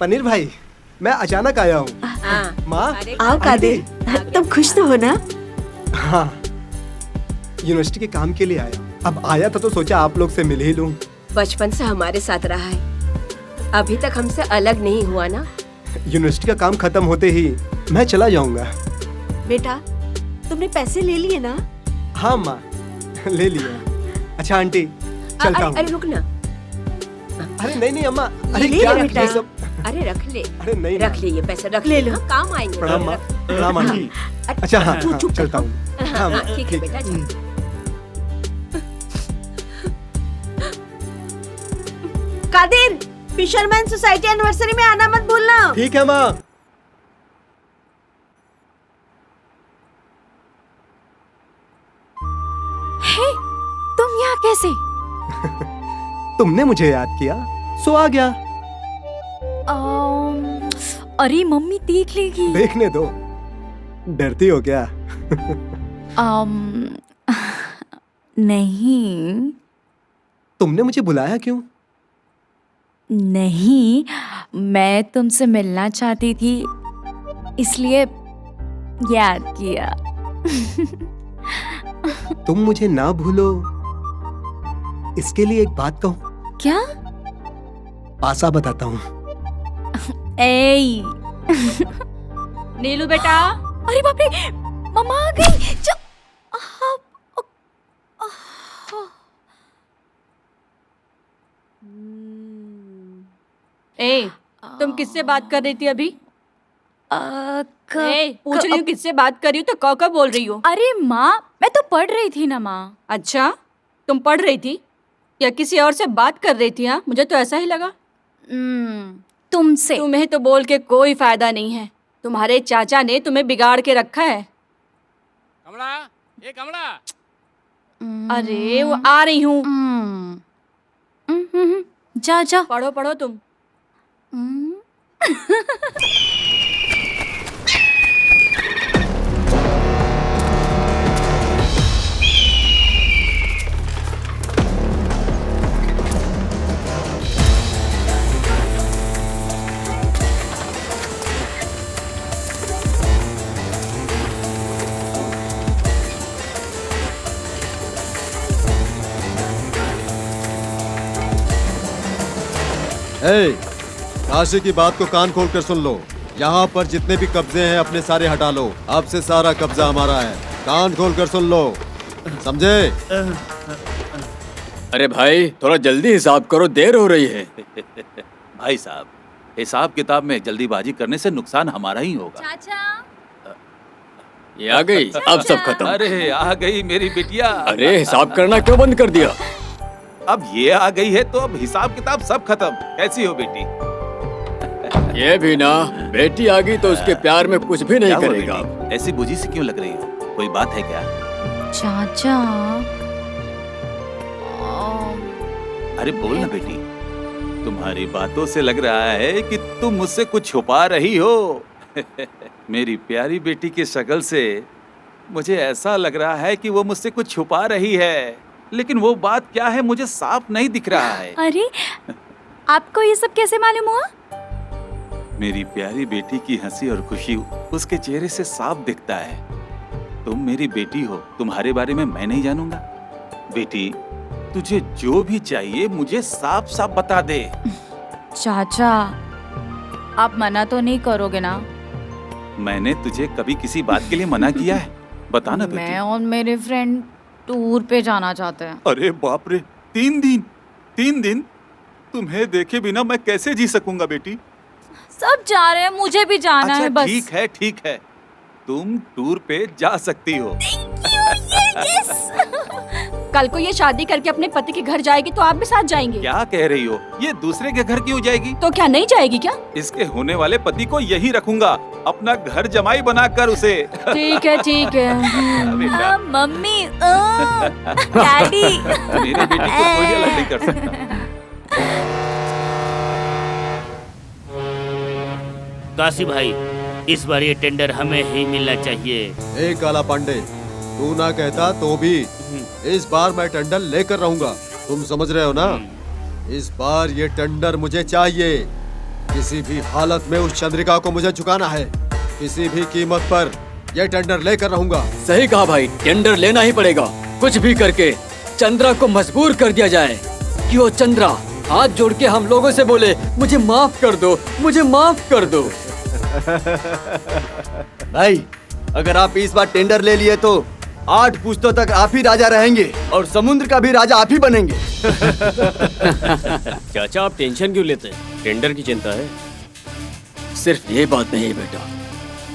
पनीर भाई, मैं अचानक आया हूँ। माँ, आओ कादिर, तुम खुश तो हो ना? हाँ, यूनिवर्सिटी के काम के लिए आया। अब आया था तो सोचा आप लोग से मिल ही लूं। बचपन से हमारे साथ रहा है, अभी तक हमसे अलग नहीं हुआ ना। यूनिवर्सिटी का काम खत्म होते ही मैं चला जाऊंगा। बेटा, तुमने पैसे ले लिए ना? हाँ माँ, ले लिया। अच्छा आंटी, चलता हूँ। अरे रुक ना। अरे नहीं अम्मा, अरे क्या ये सब? अरे रख ले। अरे नहीं रख ले, ये पैसे रख ले लो, काम आएंगे। प्रणाम माँ, प्रणाम आंटी। अच्छा हाँ, चलता हूँ। हाँ ठीक है बेटा। कादिर, फिशरमैन सोसाइटी एनिवर्सरी में आना मत भूलना। ठीक है माँ। हे, तुम यहाँ कैसे? तुमने मुझे याद किया, सो आ गया। अरे मम्मी देख लेगी। देखने दो, डरती हो क्या? नहीं। तुमने मुझे बुलाया क्यों? नहीं, मैं तुमसे मिलना चाहती थी, इसलिए याद किया। तुम मुझे ना भूलो, इसके लिए एक बात कहूं? क्या? पासा बताता हूँ। ए नीलू बेटा, अरे बाप रे, मम्मा आ गई। ए, तुम किससे बात कर रही थी अभी? पूछ रही हूँ किससे बात कर रही हूँ तो कौ बोल रही हो? अरे माँ, मैं तो पढ़ रही थी ना माँ। अच्छा, तुम पढ़ रही थी या किसी और से बात कर रही थी? हाँ, मुझे तो ऐसा ही लगा। तुमसे। तुम्हें तो बोल के कोई फायदा नहीं है। तुम्हारे चाचा ने तुम्हें बिगाड़ के रखा है। कमला, ए कमला। अरे वो आ रही हूँ। जा जा। पढ़ो पढ़ो तुम। काशी की बात को कान खोल कर सुन लो। यहाँ पर जितने भी कब्जे हैं अपने सारे हटा लो। अब से सारा कब्जा हमारा है। कान खोल कर सुन लो, समझे? अरे भाई, थोड़ा जल्दी हिसाब करो, देर हो रही है। भाई साहब, हिसाब किताब में जल्दीबाजी करने से नुकसान हमारा ही होगा। चाचा, ये आ गई, अब सब खत्म। अरे आ गई मेरी बिटिया। अरे हिसाब करना क्यों बंद कर दिया? अब ये आ गई है तो अब हिसाब किताब सब खत्म। कैसी हो बेटी? ये भी ना, बेटी आ गई तो उसके प्यार में कुछ भी नहीं क्या हुआ करेगा। बेटी? ऐसी बुझी सी क्यों लग रही हो? कोई बात है क्या? चाचा। अरे बोल ना बेटी, तुम्हारी बातों से लग रहा है कि तुम मुझसे कुछ छुपा रही हो। मेरी प्यारी बेटी की शक्ल से मुझे ऐसा लग रहा है कि वो मुझसे कुछ छुपा रही है, लेकिन वो बात क्या है मुझे साफ नहीं दिख रहा है। अरे, आपको ये सब कैसे मालूम हुआ? मेरी प्यारी बेटी की हंसी और खुशी उसके चेहरे से साफ दिखता है। तुम मेरी बेटी हो, तुम्हारे बारे में मैं नहीं जानूंगा? बेटी, तुझे जो भी चाहिए मुझे साफ साफ बता दे। चाचा, आप मना तो नहीं करोगे ना? मैंने तुझे कभी किसी बात के लिए मना किया है? बता ना बेटी। मैं और मेरे फ्रेंड टूर पे जाना चाहते हैं। अरे बाप रे, 3 दिन? तुम्हें देखे बिना मैं कैसे जी सकूंगा बेटी? सब जा रहे हैं, मुझे भी जाना है बस। ठीक है, तुम टूर पे जा सकती हो। कल को ये शादी करके अपने पति के घर जाएगी तो आप भी साथ जाएंगे? क्या कह रही हो? ये दूसरे के घर क्यों जाएगी? तो क्या नहीं जाएगी क्या? इसके होने वाले पति को यही रखूंगा, अपना घर जमाई बनाकर उसे। ठीक है बेटा, मम्मी, डैडी। मेरी बेटी को कोई अलग नहीं कर सकता। काशी भाई, इस बार ये टेंडर हमें ही मिलना चाहिए। ए काला पांडे, तू ना कहता तो भी इस बार मैं टेंडर लेकर रहूंगा। तुम समझ रहे हो ना? इस बार ये टेंडर मुझे चाहिए। किसी भी हालत में उस चंद्रिका को मुझे चुकाना है। किसी भी कीमत पर ये टेंडर लेकर रहूंगा। सही कहा भाई, टेंडर लेना ही पड़ेगा। कुछ भी करके चंद्रा को मजबूर कर दिया जाए कि वो चंद्रा हाथ जोड़ के हम लोगों से बोले, मुझे माफ कर दो, मुझे माफ कर दो। भाई, अगर आप इस बार टेंडर ले लिए तो 8 पुश्तों तक आप ही राजा रहेंगे और समुद्र का भी राजा आप ही बनेंगे। चाचा, आप टेंशन क्यों लेते हैं? टेंडर की चिंता है। सिर्फ ये बात नहीं है बेटा।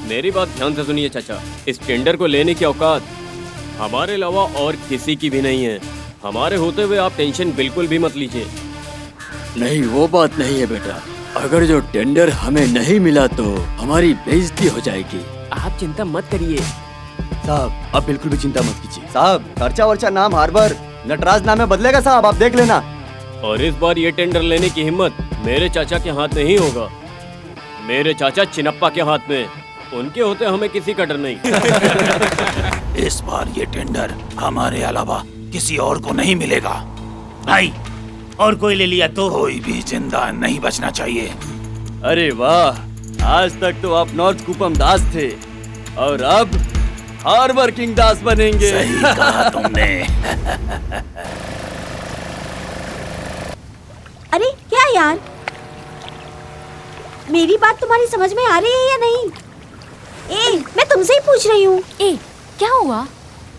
मेरी बात ध्यान से सुनिए चाचा, इस टेंडर को लेने की औकात हमारे अलावा और किसी की भी नहीं है। हमारे होते हुए आप टेंशन बिल्कुल भी मत लीजिए। नहीं, वो बात नहीं है बेटा। अगर जो टेंडर हमें नहीं मिला तो हमारी बेइज्जती हो जाएगी। आप चिंता मत करिए साहब, आप बिल्कुल भी चिंता मत कीजिए साहब। खर्चा वर्चा नाम हार्बर नटराज नाम में बदलेगा साहब, आप देख लेना। और इस बार ये टेंडर लेने की हिम्मत मेरे चाचा के हाथ में ही होगा। मेरे चाचा चिनप्पा के हाथ में, उनके होते हमें किसी का डर नहीं। इस बार ये टेंडर हमारे अलावा किसी और को नहीं मिलेगा। भाई, और कोई ले लिया तो? कोई भी जिंदा नहीं बचना चाहिए। अरे वाह, आज तक तो आप नॉर्थ कुपम दास थे और अब हार्बर किंग दास बनेंगे। सही कहा तुमने। अरे क्या यार, मेरी बात तुम्हारी समझ में आ रही है या नहीं? ए, मैं तुमसे ही पूछ रही हूँ। ए, क्या हुआ?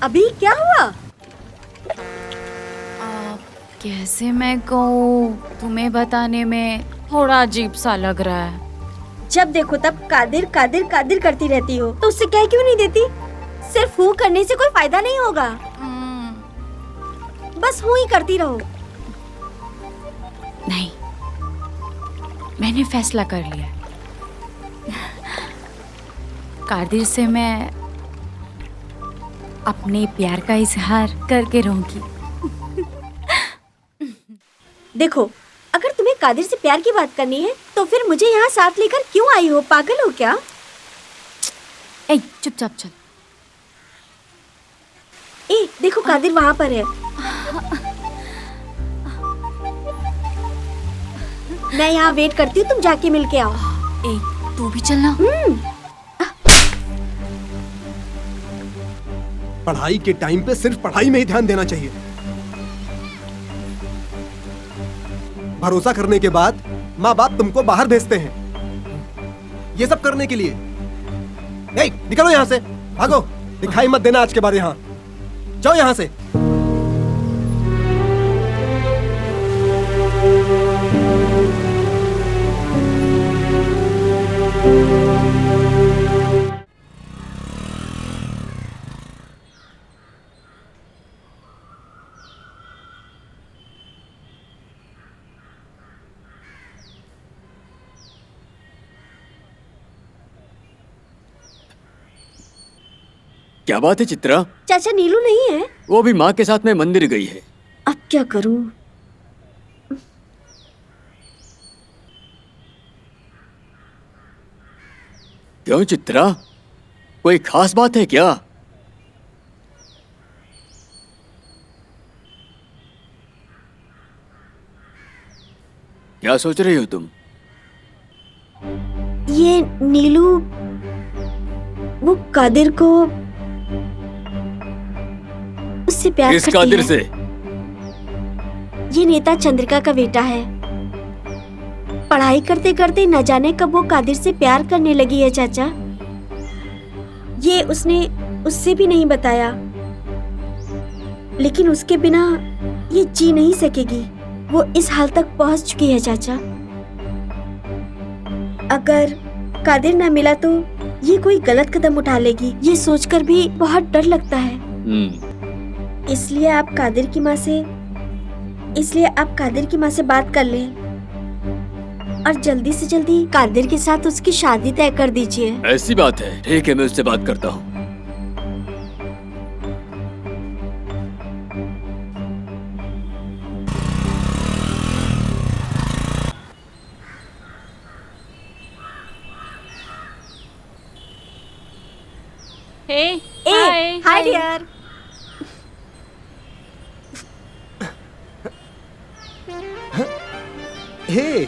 अभी क्या हुआ? कैसे मैं कहूँ, तुम्हें बताने में थोड़ा अजीब सा लग रहा है। जब देखो तब कादिर कादिर कादिर करती रहती हो, तो उससे कह क्यों नहीं देती? सिर्फ हूँ करने से कोई फायदा नहीं होगा, बस हूँ ही करती रहो। नहीं, मैंने फैसला कर लिया। कादिर से मैं अपने प्यार का इजहार करके रहूंगी। देखो, अगर तुम्हें कादिर से प्यार की बात करनी है तो फिर मुझे यहाँ साथ लेकर क्यों आई हो? पागल हो क्या? ए, चुपचाप चल। ए, देखो कादिर वहाँ पर है। मैं यहाँ वेट करती हूँ, तुम जाके मिल के आओ। ए, तू भी चलना। पढ़ाई के टाइम पे सिर्फ पढ़ाई में ही ध्यान देना चाहिए। भरोसा करने के बाद माँ बाप तुमको बाहर भेजते हैं ये सब करने के लिए। ए, निकलो यहाँ से, भागो, दिखाई मत देना आज के बाद यहाँ। जाओ यहाँ से। क्या बात है चित्रा? चाचा नीलू नहीं है? वो भी माँ के साथ में मंदिर गई है। अब क्या करूं? क्यों चित्रा, कोई खास बात है क्या? क्या सोच रही हो तुम? ये नीलू वो कादिर को उससे प्यार किस करती कादिर है। से? ये नेता चंद्रिका का बेटा है। पढ़ाई करते करते न जाने कब वो कादिर से प्यार करने लगी है चाचा। ये उसने उससे भी नहीं बताया, लेकिन उसके बिना ये जी नहीं सकेगी। वो इस हाल तक पहुंच चुकी है चाचा। अगर कादिर ना मिला तो ये कोई गलत कदम उठा लेगी, ये सोचकर भी बहुत डर लगता है। इसलिए आप कादिर की माँ से बात कर लें और जल्दी से जल्दी कादिर के साथ उसकी शादी तय कर दीजिए। ऐसी बात है, ठीक है, मैं उससे बात करता हूँ। Hi dear. हे,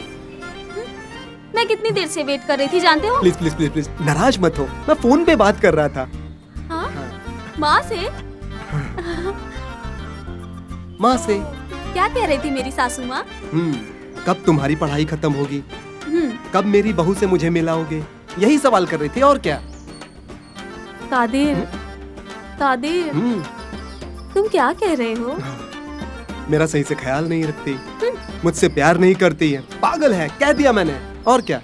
मैं कितनी देर से वेट कर रही थी जानते हो? प्लीज प्लीज प्लीज प्लीज नाराज मत हो, मैं फोन पे बात कर रहा था। माँ से? माँ से? क्या कह रही थी मेरी सासू माँ? कब तुम्हारी पढ़ाई खत्म होगी, कब मेरी बहू से मुझे मिलाओगे, यही सवाल कर रही थी और क्या। कादिर, कादिर, तुम क्या कह रहे हो? मेरा सही से ख्याल नहीं रखती, मुझसे प्यार नहीं करती है, पागल है, कह दिया मैंने, और क्या।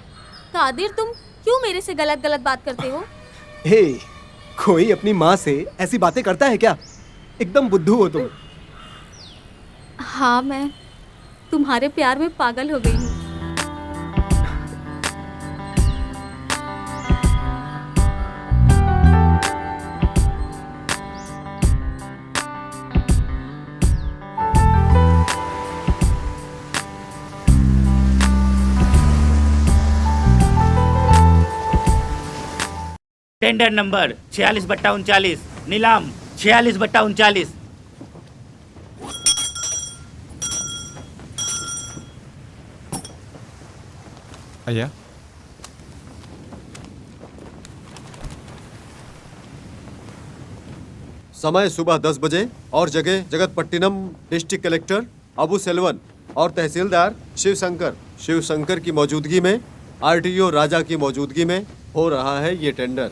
कादिर, तुम क्यों मेरे से गलत गलत बात करते हो? हे, कोई अपनी माँ से ऐसी बातें करता है क्या? एकदम बुद्धू हो तुम। हाँ, मैं तुम्हारे प्यार में पागल हो गई हूँ। टेंडर नंबर 46/39, नीलाम 46/39। अय्या समय सुबह 10 बजे और जगह जगतपट्टिनम, डिस्ट्रिक्ट कलेक्टर अबू सेल्वन और तहसीलदार शिव शंकर की मौजूदगी में, आरटीओ राजा की मौजूदगी में हो रहा है ये टेंडर।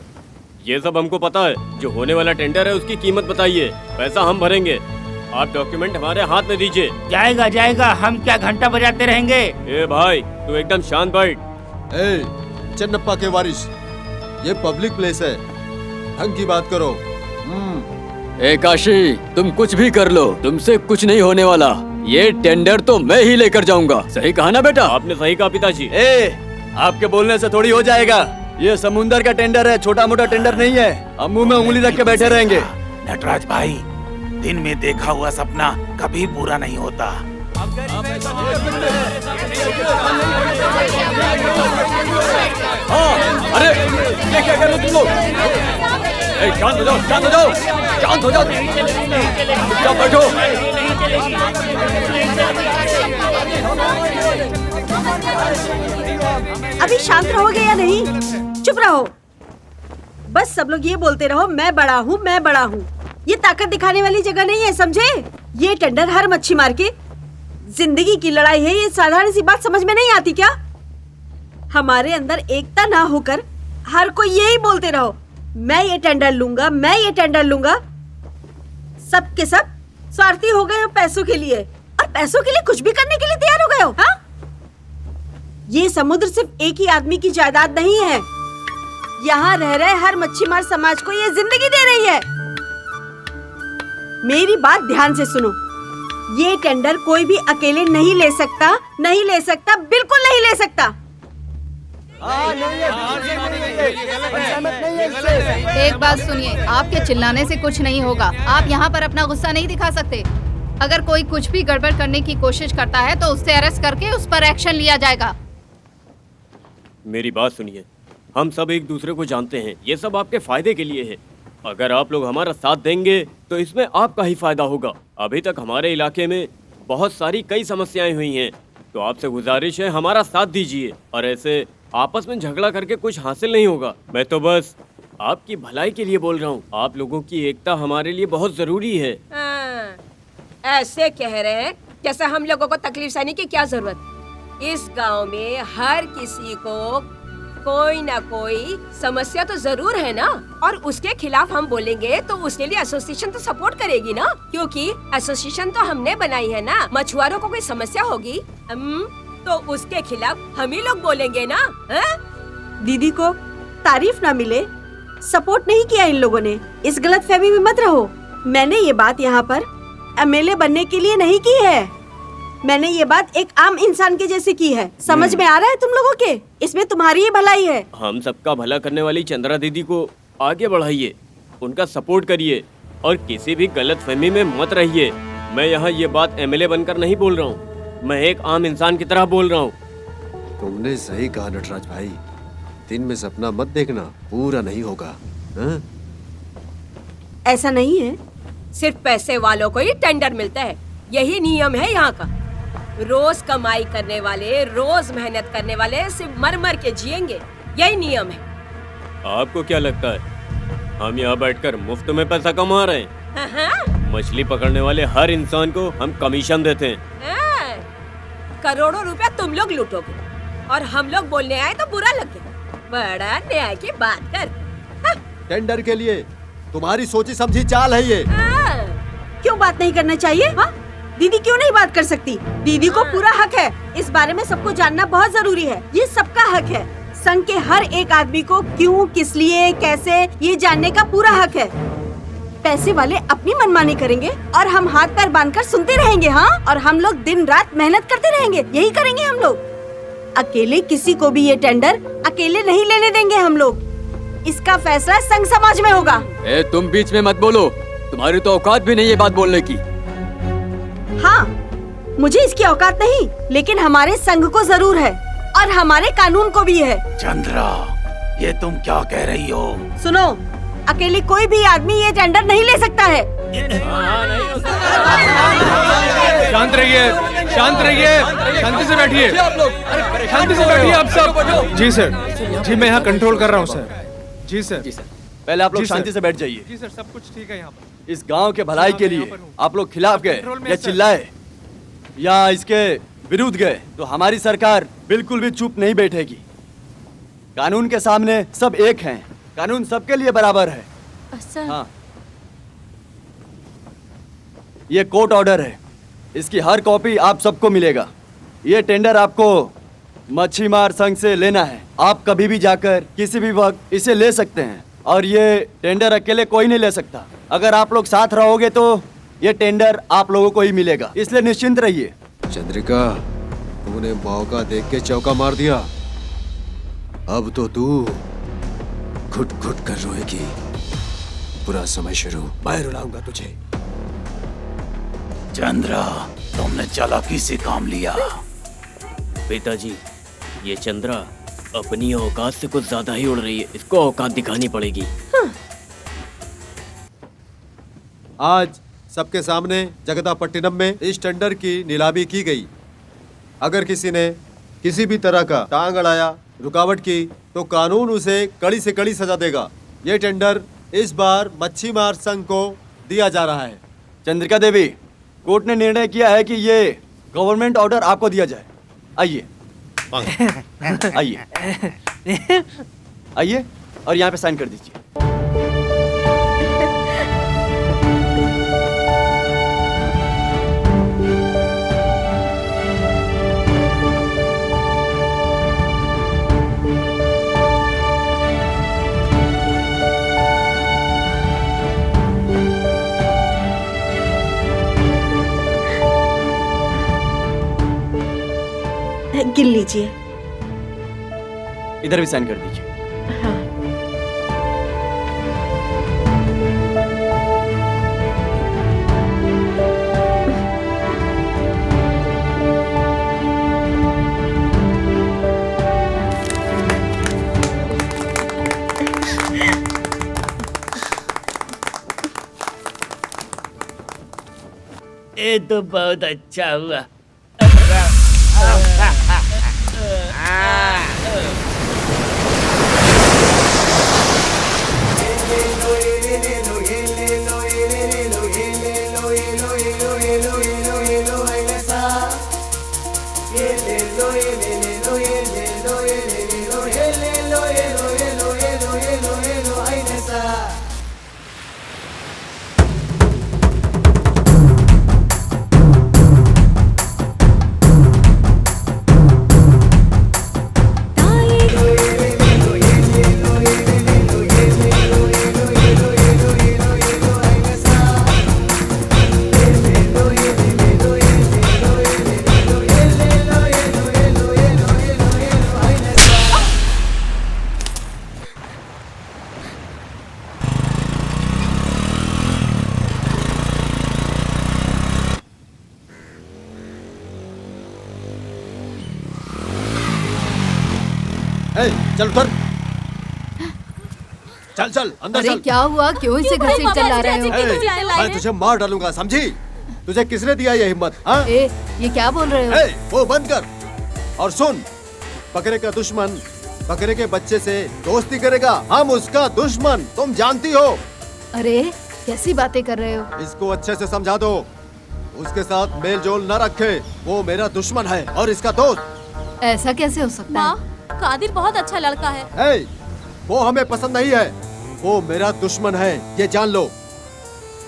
ये सब हमको पता है। जो होने वाला टेंडर है उसकी कीमत बताइए, पैसा हम भरेंगे। आप डॉक्यूमेंट हमारे हाथ में दीजिए। जाएगा जाएगा, हम क्या घंटा बजाते रहेंगे। ए भाई तू एकदम शांत बैठ। ए चन्नप्पा के वारिस, ये पब्लिक प्लेस है, ढंग की बात करो। ए काशी, तुम कुछ भी कर लो, तुमसे कुछ नहीं होने वाला। ये टेंडर तो मैं ही लेकर जाऊंगा। सही कहा ना बेटा? आपने सही कहा पिताजी। आपके बोलने से थोड़ी हो जाएगा। ये समुंदर का टेंडर है, छोटा मोटा टेंडर नहीं है। हम मुंह में उंगली रख के बैठे रहेंगे। नटराज भाई, दिन में देखा हुआ सपना कभी पूरा नहीं होता। अरे ये क्या कर रहे हो तुम लोग? शांत हो जाओ, शांत हो जाओ, शांत हो जाओ। चुपचाप बैठो। अभी शांत रहोगे या नहीं? चुप रहो। बस सब लोग ये बोलते रहो, मैं बड़ा हूँ, मैं बड़ा हूँ। ये ताकत दिखाने वाली जगह नहीं है, समझे? ये टेंडर हर मच्छी मार के जिंदगी की लड़ाई है। ये साधारण सी बात समझ में नहीं आती क्या? हमारे अंदर एकता ना होकर हर कोई यही बोलते रहो, मैं ये टेंडर लूंगा, मैं ये टेंडर लूंगा। सब के सब स्वार्थी हो गए हो पैसों के लिए, और पैसों के लिए कुछ भी करने के लिए तैयार हो गए हो। हाँ? ये समुद्र सिर्फ एक ही आदमी की जायदाद नहीं है। यहाँ रह रहे हर मच्छीमार समाज को ये जिंदगी दे रही है। मेरी बात ध्यान से सुनो। ये टेंडर कोई भी अकेले नहीं ले सकता, नहीं ले सकता, बिल्कुल नहीं ले सकता। एक बात सुनिए, आपके चिल्लाने से कुछ नहीं होगा। आप यहाँ पर अपना गुस्सा नहीं दिखा सकते। अगर कोई कुछ भी गड़बड़ करने की कोशिश करता है तो उससे अरेस्ट करके उस पर एक्शन लिया जाएगा। मेरी बात सुनिए, हम सब एक दूसरे को जानते हैं। ये सब आपके फायदे के लिए है। अगर आप लोग हमारा साथ देंगे तो इसमें आपका ही फायदा होगा। अभी तक हमारे इलाके में बहुत सारी कई समस्याएं हुई हैं, तो आपसे गुजारिश है हमारा साथ दीजिए। और ऐसे आपस में झगड़ा करके कुछ हासिल नहीं होगा। मैं तो बस आपकी भलाई के लिए बोल रहा हूँ। आप लोगों की एकता हमारे लिए बहुत जरूरी है। ऐसे कह रहे हैं जैसे हम लोगों को तकलीफ सहने की क्या जरूरत। इस गांव में हर किसी को कोई ना कोई समस्या तो जरूर है ना, और उसके खिलाफ हम बोलेंगे तो उसके लिए एसोसिएशन तो सपोर्ट करेगी ना, क्योंकि एसोसिएशन तो हमने बनाई है ना। मछुआरों को कोई समस्या होगी तो उसके खिलाफ हम ही लोग बोलेंगे ना। दीदी को तारीफ ना मिले, सपोर्ट नहीं किया इन लोगों ने। इस गलतफहमी में मत रहो। मैंने ये बात यहाँ पर एमएलए बनने के लिए नहीं की है। मैंने ये बात एक आम इंसान के जैसे की है। समझ में आ रहा है तुम लोगों के? इसमें तुम्हारी ही भलाई है। हम सबका भला करने वाली चंद्रा दीदी को आगे बढ़ाइए, उनका सपोर्ट करिए और किसी भी गलतफहमी में मत रहिए। मैं यहाँ ये बात एमएलए बनकर नहीं बोल रहा हूँ, मैं एक आम इंसान की तरह बोल रहा हूँ। तुमने सही कहा नटराज भाई, दिन में सपना मत देखना, पूरा नहीं होगा। हाँ? ऐसा नहीं है। सिर्फ पैसे वालों को ही टेंडर मिलता है, यही नियम है यहाँ का। रोज कमाई करने वाले, रोज मेहनत करने वाले सिर्फ मर मर के जिएंगे, यही नियम है। आपको क्या लगता है हम यहाँ बैठकर मुफ्त में पैसा कमा रहे हैं? मछली पकड़ने वाले हर इंसान को हम कमीशन देते हैं। करोड़ों रुपया तुम लोग लूटोगे और हम लोग बोलने आए तो बुरा लग गया। बड़ा न्याय की बात कर। टेंडर के लिए तुम्हारी सोची समझी चाल है ये। क्यों बात नहीं करना चाहिए? हाँ? दीदी क्यों नहीं बात कर सकती? दीदी को पूरा हक है। इस बारे में सबको जानना बहुत जरूरी है। ये सबका हक है। संघ के हर एक आदमी को क्यों, किस लिए, कैसे, ये जानने का पूरा हक है। पैसे वाले अपनी मनमानी करेंगे और हम हाथ पैर बांधकर सुनते रहेंगे। हाँ? और हम लोग दिन रात मेहनत करते रहेंगे। यही करेंगे हम लोग। अकेले किसी को भी ये टेंडर अकेले नहीं लेने देंगे हम लोग। इसका फैसला संघ समाज में होगा। तुम बीच में मत बोलो, तुम्हारी तो औकात भी नहीं है बात बोलने की। हाँ, मुझे इसकी औकात नहीं, लेकिन हमारे संघ को जरूर है और हमारे कानून को भी है। चंद्रा, ये तुम क्या कह रही हो? सुनो, अकेले कोई भी आदमी ये टेंडर नहीं ले सकता है। शांत रहिए, शांत रहिए, शांति से बैठिए, शांति से बैठिए आप सब। जी सर, जी मैं यहाँ कंट्रोल कर रहा हूँ सर। जी सर, पहले आप लोग जी सर। शांति से बैठ जाइए। जी सर, सब कुछ ठीक है यहाँ पर। इस गांव के भलाई के लिए आप लोग खिलाफ गए या चिल्लाए या इसके विरुद्ध गए तो हमारी सरकार बिल्कुल भी चुप नहीं बैठेगी। कानून के सामने सब एक हैं, कानून सबके लिए बराबर है। सर। हाँ, ये कोर्ट ऑर्डर है, इसकी हर कॉपी आप सबको मिलेगा। ये टेंडर आपको मच्छीमार संघ से लेना है। आप कभी भी जाकर किसी भी वक्त इसे ले सकते हैं और ये टेंडर अकेले कोई नहीं ले सकता। अगर आप लोग साथ रहोगे तो ये टेंडर आप लोगों को ही मिलेगा, इसलिए निश्चिंत रहिए। चंद्रिका, तूने मौका देख के चौका मार दिया। अब तो तू घुट घुट कर रोएगी। पूरा समय शुरू, मैं रुलाऊंगा तुझे। चंद्रा, तुमने चालाकी से काम लिया। पिताजी, ये चंद्रा अपनी औकात से कुछ ज्यादा ही उड़ रही है, इसको औकात दिखानी पड़ेगी। आज सबके सामने जगदापट्टिनम में इस टेंडर की नीलामी की गई। अगर किसी ने किसी भी तरह का टांग अड़ाया, रुकावट की, तो कानून उसे कड़ी से कड़ी सजा देगा। ये टेंडर इस बार मच्छीमार संघ को दिया जा रहा है। चंद्रिका देवी, कोर्ट ने निर्णय किया है कि ये गवर्नमेंट ऑर्डर आपको दिया जाए। आइए आइए आइए और यहाँ पे साइन कर दीजिए। गिन लीजिए। इधर भी साइन कर दीजिए। ये तो बहुत अच्छा हुआ। चल उतर, चल चल अंदर अरे चल। क्या हुआ, क्यों इसे घसीट चला रहे हो? मैं तुझे मार डालूंगा, समझी? तुझे किसने दिया ये हिम्मत? हाँ? ये क्या बोल रहे हो? वो बंद कर और सुन, बकरे का दुश्मन बकरे के बच्चे से दोस्ती करेगा, हम उसका दुश्मन, तुम जानती हो। अरे कैसी बातें कर रहे हो? इसको अच्छे से समझा दो, उसके साथ मेल जोल न रखे, वो मेरा दुश्मन है और इसका दोस्त। ऐसा कैसे हो सकता है? कादिर बहुत अच्छा लड़का है। वो हमें पसंद नहीं है, वो मेरा दुश्मन है, ये जान लो।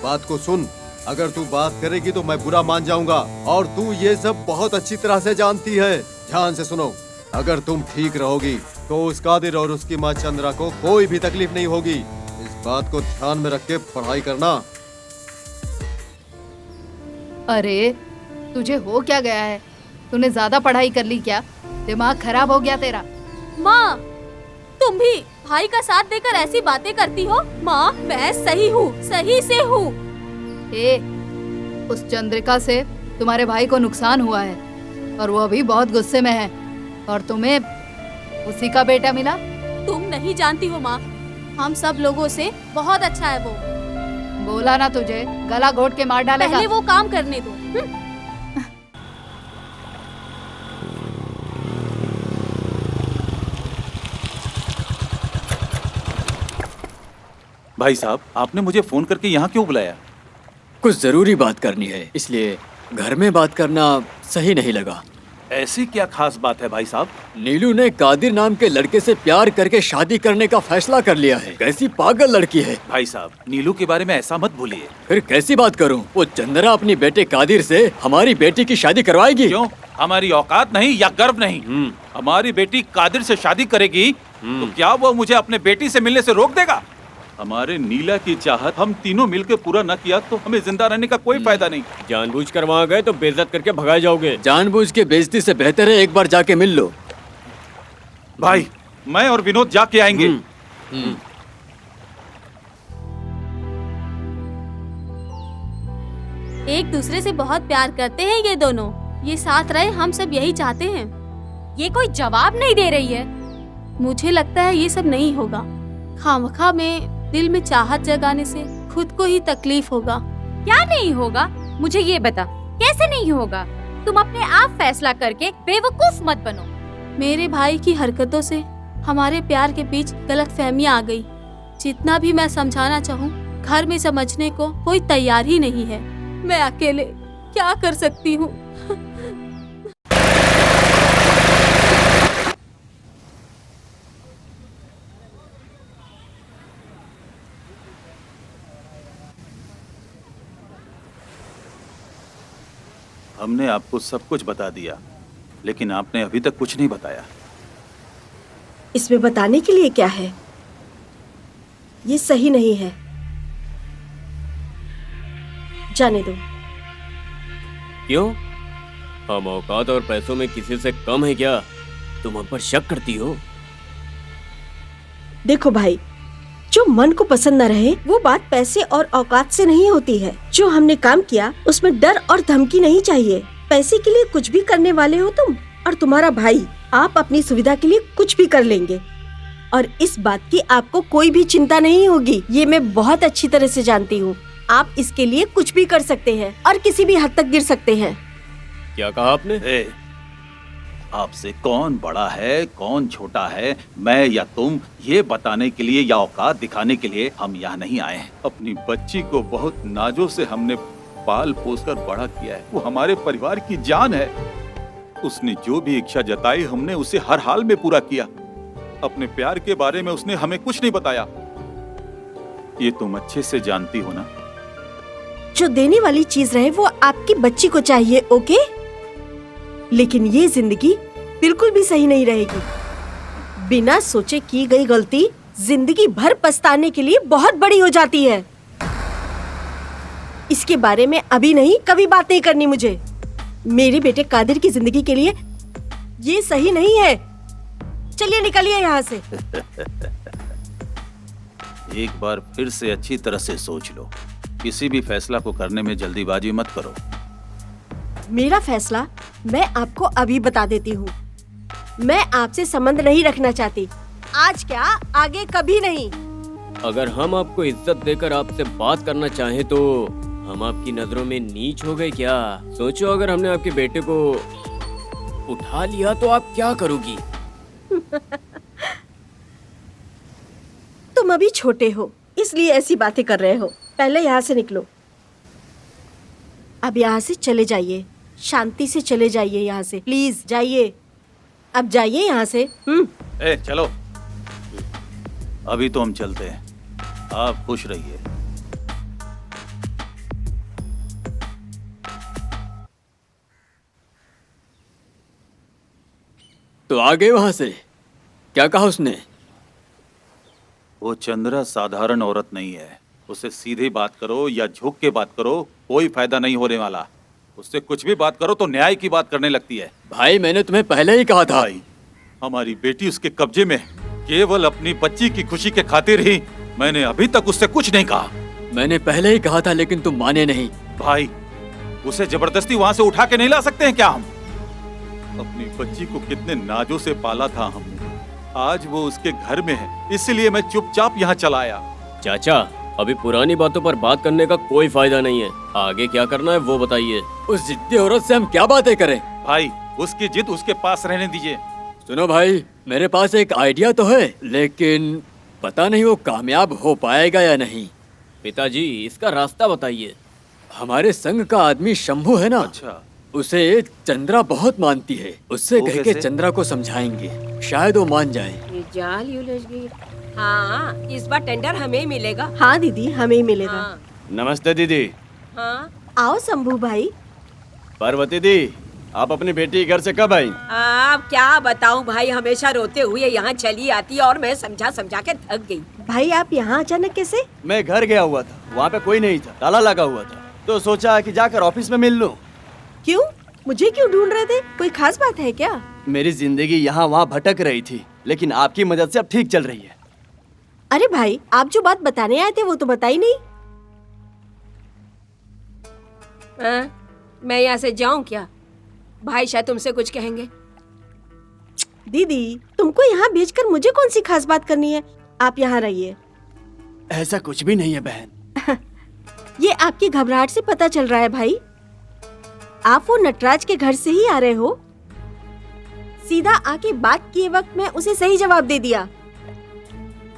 बात को सुन, अगर तू बात करेगी तो मैं बुरा मान जाऊंगा और तू ये सब बहुत अच्छी तरह से जानती है। ध्यान से सुनो, अगर तुम ठीक रहोगी तो उस कादिर और उसकी माँ चंद्रा को कोई भी तकलीफ नहीं होगी। इस बात को ध्यान में रख के पढ़ाई करना। अरे तुझे हो क्या गया है? तूने ज्यादा पढ़ाई कर ली क्या? दिमाग खराब हो गया तेरा? माँ, तुम भी भाई का साथ देकर ऐसी बातें करती हो? माँ, मैं सही हूँ, सही से हूँ। उस चंद्रिका से तुम्हारे भाई को नुकसान हुआ है और वो अभी बहुत गुस्से में है और तुम्हें उसी का बेटा मिला। तुम नहीं जानती हो माँ, हम सब लोगों से बहुत अच्छा है वो। बोला ना तुझे, गला घोट के मार डालेगा। पहले वो काम करने दो। भाई साहब, आपने मुझे फोन करके यहाँ क्यों बुलाया? कुछ जरूरी बात करनी है, इसलिए घर में बात करना सही नहीं लगा। ऐसी क्या खास बात है भाई साहब? नीलू ने कादिर नाम के लड़के से प्यार करके शादी करने का फैसला कर लिया है। कैसी पागल लड़की है। भाई साहब, नीलू के बारे में ऐसा मत भूलिए। फिर कैसी बात करूं? वो चंद्रा अपनी बेटे कादिर से हमारी बेटी की शादी करवाएगी। क्यों? हमारी औकात नहीं या गर्व नहीं? हमारी बेटी कादिर से शादी करेगी तो क्या वो मुझे अपने बेटी से मिलने से रोक देगा? हमारे नीला की चाहत हम तीनों मिलकर पूरा न किया तो हमें जिंदा रहने का कोई फायदा नहीं। जानबूझकर वहाँ गए तो बेइज्जत करके भगाए जाओगे। जानबूझ के बेइज्जती से बेहतर है एक बार जाके मिल लो। भाई, मैं और विनोद जाके आएंगे। एक दूसरे से बहुत प्यार करते हैं ये दोनों। ये साथ रहे, हम सब यही चाहते हैं। ये कोई जवाब नहीं दे रही है। मुझे लगता है ये सब नहीं होगा। खामखा में दिल में चाहत जगाने से खुद को ही तकलीफ होगा। क्या नहीं होगा? मुझे ये बता, कैसे नहीं होगा? तुम अपने आप फैसला करके बेवकूफ मत बनो। मेरे भाई की हरकतों से हमारे प्यार के बीच गलतफहमी आ गई। जितना भी मैं समझाना चाहूँ, घर में समझने को कोई तैयार ही नहीं है। मैं अकेले क्या कर सकती हूँ? हमने आपको सब कुछ बता दिया, लेकिन आपने अभी तक कुछ नहीं बताया। इसमें बताने के लिए क्या है? ये सही नहीं है, जाने दो। क्यों? हम औकात और पैसों में किसी से कम है क्या? तुम हम पर शक करती हो? देखो भाई, जो मन को पसंद न रहे वो बात पैसे और औकात से नहीं होती है। जो हमने काम किया उसमें डर और धमकी नहीं चाहिए। पैसे के लिए कुछ भी करने वाले हो तुम और तुम्हारा भाई। आप अपनी सुविधा के लिए कुछ भी कर लेंगे और इस बात की आपको कोई भी चिंता नहीं होगी। ये मैं बहुत अच्छी तरह से जानती हूँ। आप इसके लिए कुछ भी कर सकते हैं और किसी भी हद तक गिर सकते हैं। क्या कहा आपने? आपसे कौन बड़ा है कौन छोटा है, मैं या तुम, ये बताने के लिए या औकात दिखाने के लिए हम यहाँ नहीं आए हैं। अपनी बच्ची को बहुत नाजों से हमने पाल पोस कर बड़ा किया है। वो हमारे परिवार की जान है। उसने जो भी इच्छा जताई हमने उसे हर हाल में पूरा किया। अपने प्यार के बारे में उसने हमें कुछ नहीं बताया। ये तुम अच्छे से जानती हो ना। जो देने वाली चीज रहे वो आपकी बच्ची को चाहिए, ओके? लेकिन ये जिंदगी बिल्कुल भी सही नहीं रहेगी। बिना सोचे की गई गलती जिंदगी भर पछताने के लिए बहुत बड़ी हो जाती है। इसके बारे में अभी नहीं, कभी बात नहीं करनी मुझे। मेरे बेटे कादिर की जिंदगी के लिए ये सही नहीं है। चलिए निकलिए यहाँ से। एक बार फिर से अच्छी तरह से सोच लो। किसी भी फैसला को करने में जल्दीबाजी मत करो। मेरा फैसला मैं आपको अभी बता देती हूँ। मैं आपसे संबंध नहीं रखना चाहती। आज क्या, आगे कभी नहीं। अगर हम आपको इज्जत देकर आपसे बात करना चाहें तो हम आपकी नजरों में नीच हो गए क्या? सोचो, अगर हमने आपके बेटे को उठा लिया तो आप क्या करोगी? तुम अभी छोटे हो इसलिए ऐसी बातें कर रहे हो। पहले यहाँ से निकलो। अब यहाँ से चले जाइए, शांति से चले जाइए यहाँ से, प्लीज जाइए। अब जाइए यहाँ से। चलो, अभी तो हम चलते हैं। आप खुश रहिए। तो आ गए वहां से? क्या कहा उसने? वो चंद्रा साधारण औरत नहीं है। उससे सीधी बात करो या झुक के बात करो, कोई फायदा नहीं होने वाला। उससे कुछ भी बात करो तो न्याय की बात करने लगती है। भाई, मैंने तुम्हें पहले ही कहा था। भाई, हमारी बेटी उसके कब्जे में, केवल अपनी बच्ची की खुशी के खातिर ही। मैंने अभी तक उससे कुछ नहीं कहा। मैंने पहले ही कहा था लेकिन तुम माने नहीं। भाई, उसे जबरदस्ती वहां से उठा के नहीं ला सकते हैं क्या हम? अपनी बच्ची को कितने नाजों से पाला था हमने। आज वो उसके घर में है, इसलिए मैं चुपचाप यहाँ चला आया। चाचा, अभी पुरानी बातों पर बात करने का कोई फायदा नहीं है। आगे क्या करना है वो बताइए। उस जिद्दी औरत से हम क्या बातें करें? भाई उसकी जिद उसके पास रहने दीजिए। सुनो भाई, मेरे पास एक आइडिया तो है, लेकिन पता नहीं वो कामयाब हो पाएगा या नहीं। पिताजी इसका रास्ता बताइए। हमारे संघ का आदमी शंभू है ना, अच्छा, उसे चंद्रा बहुत मानती है। उससे वो कह के कैसे? चंद्रा को समझाएंगे, शायद वो मान जाए। ये जाल ही उलझ गई। हाँ, इस बार टेंडर हमें ही मिलेगा। हाँ दीदी, हमें ही मिलेगा। हाँ, नमस्ते दीदी। हाँ। आओ शंभू भाई। पार्वती दी, आप अपनी बेटी के घर से कब आई? अब क्या बताऊं भाई, हमेशा रोते हुए यहाँ चली आती और मैं समझा समझा के थक गई। भाई आप यहाँ अचानक कैसे? मैं घर गया हुआ था, वहाँ पे कोई नहीं था, ताला लगा हुआ था, तो सोचा कि जाकर ऑफिस में मिल लूं। क्यों? मुझे क्यों ढूंढ रहे थे? कोई खास बात है क्या? मेरी जिंदगी यहाँ वहाँ भटक रही थी, लेकिन आपकी मदद से अब ठीक चल रही है। अरे भाई, आप जो बात बताने आए थे वो तो बताई नहीं। मैं यहाँ से जाऊं क्या? भाई शायद तुमसे कुछ कहेंगे। दीदी, तुमको यहाँ भेजकर मुझे कौन सी खास बात करनी है? आप यहाँ रहिए। ऐसा कुछ भी नहीं है बहन। ये आपकी घबराहट से पता चल रहा है भाई। आप वो नटराज के घर से ही आ रहे हो। सीधा आके बात किए वक्त मैं उसे सही जवाब दे दिया।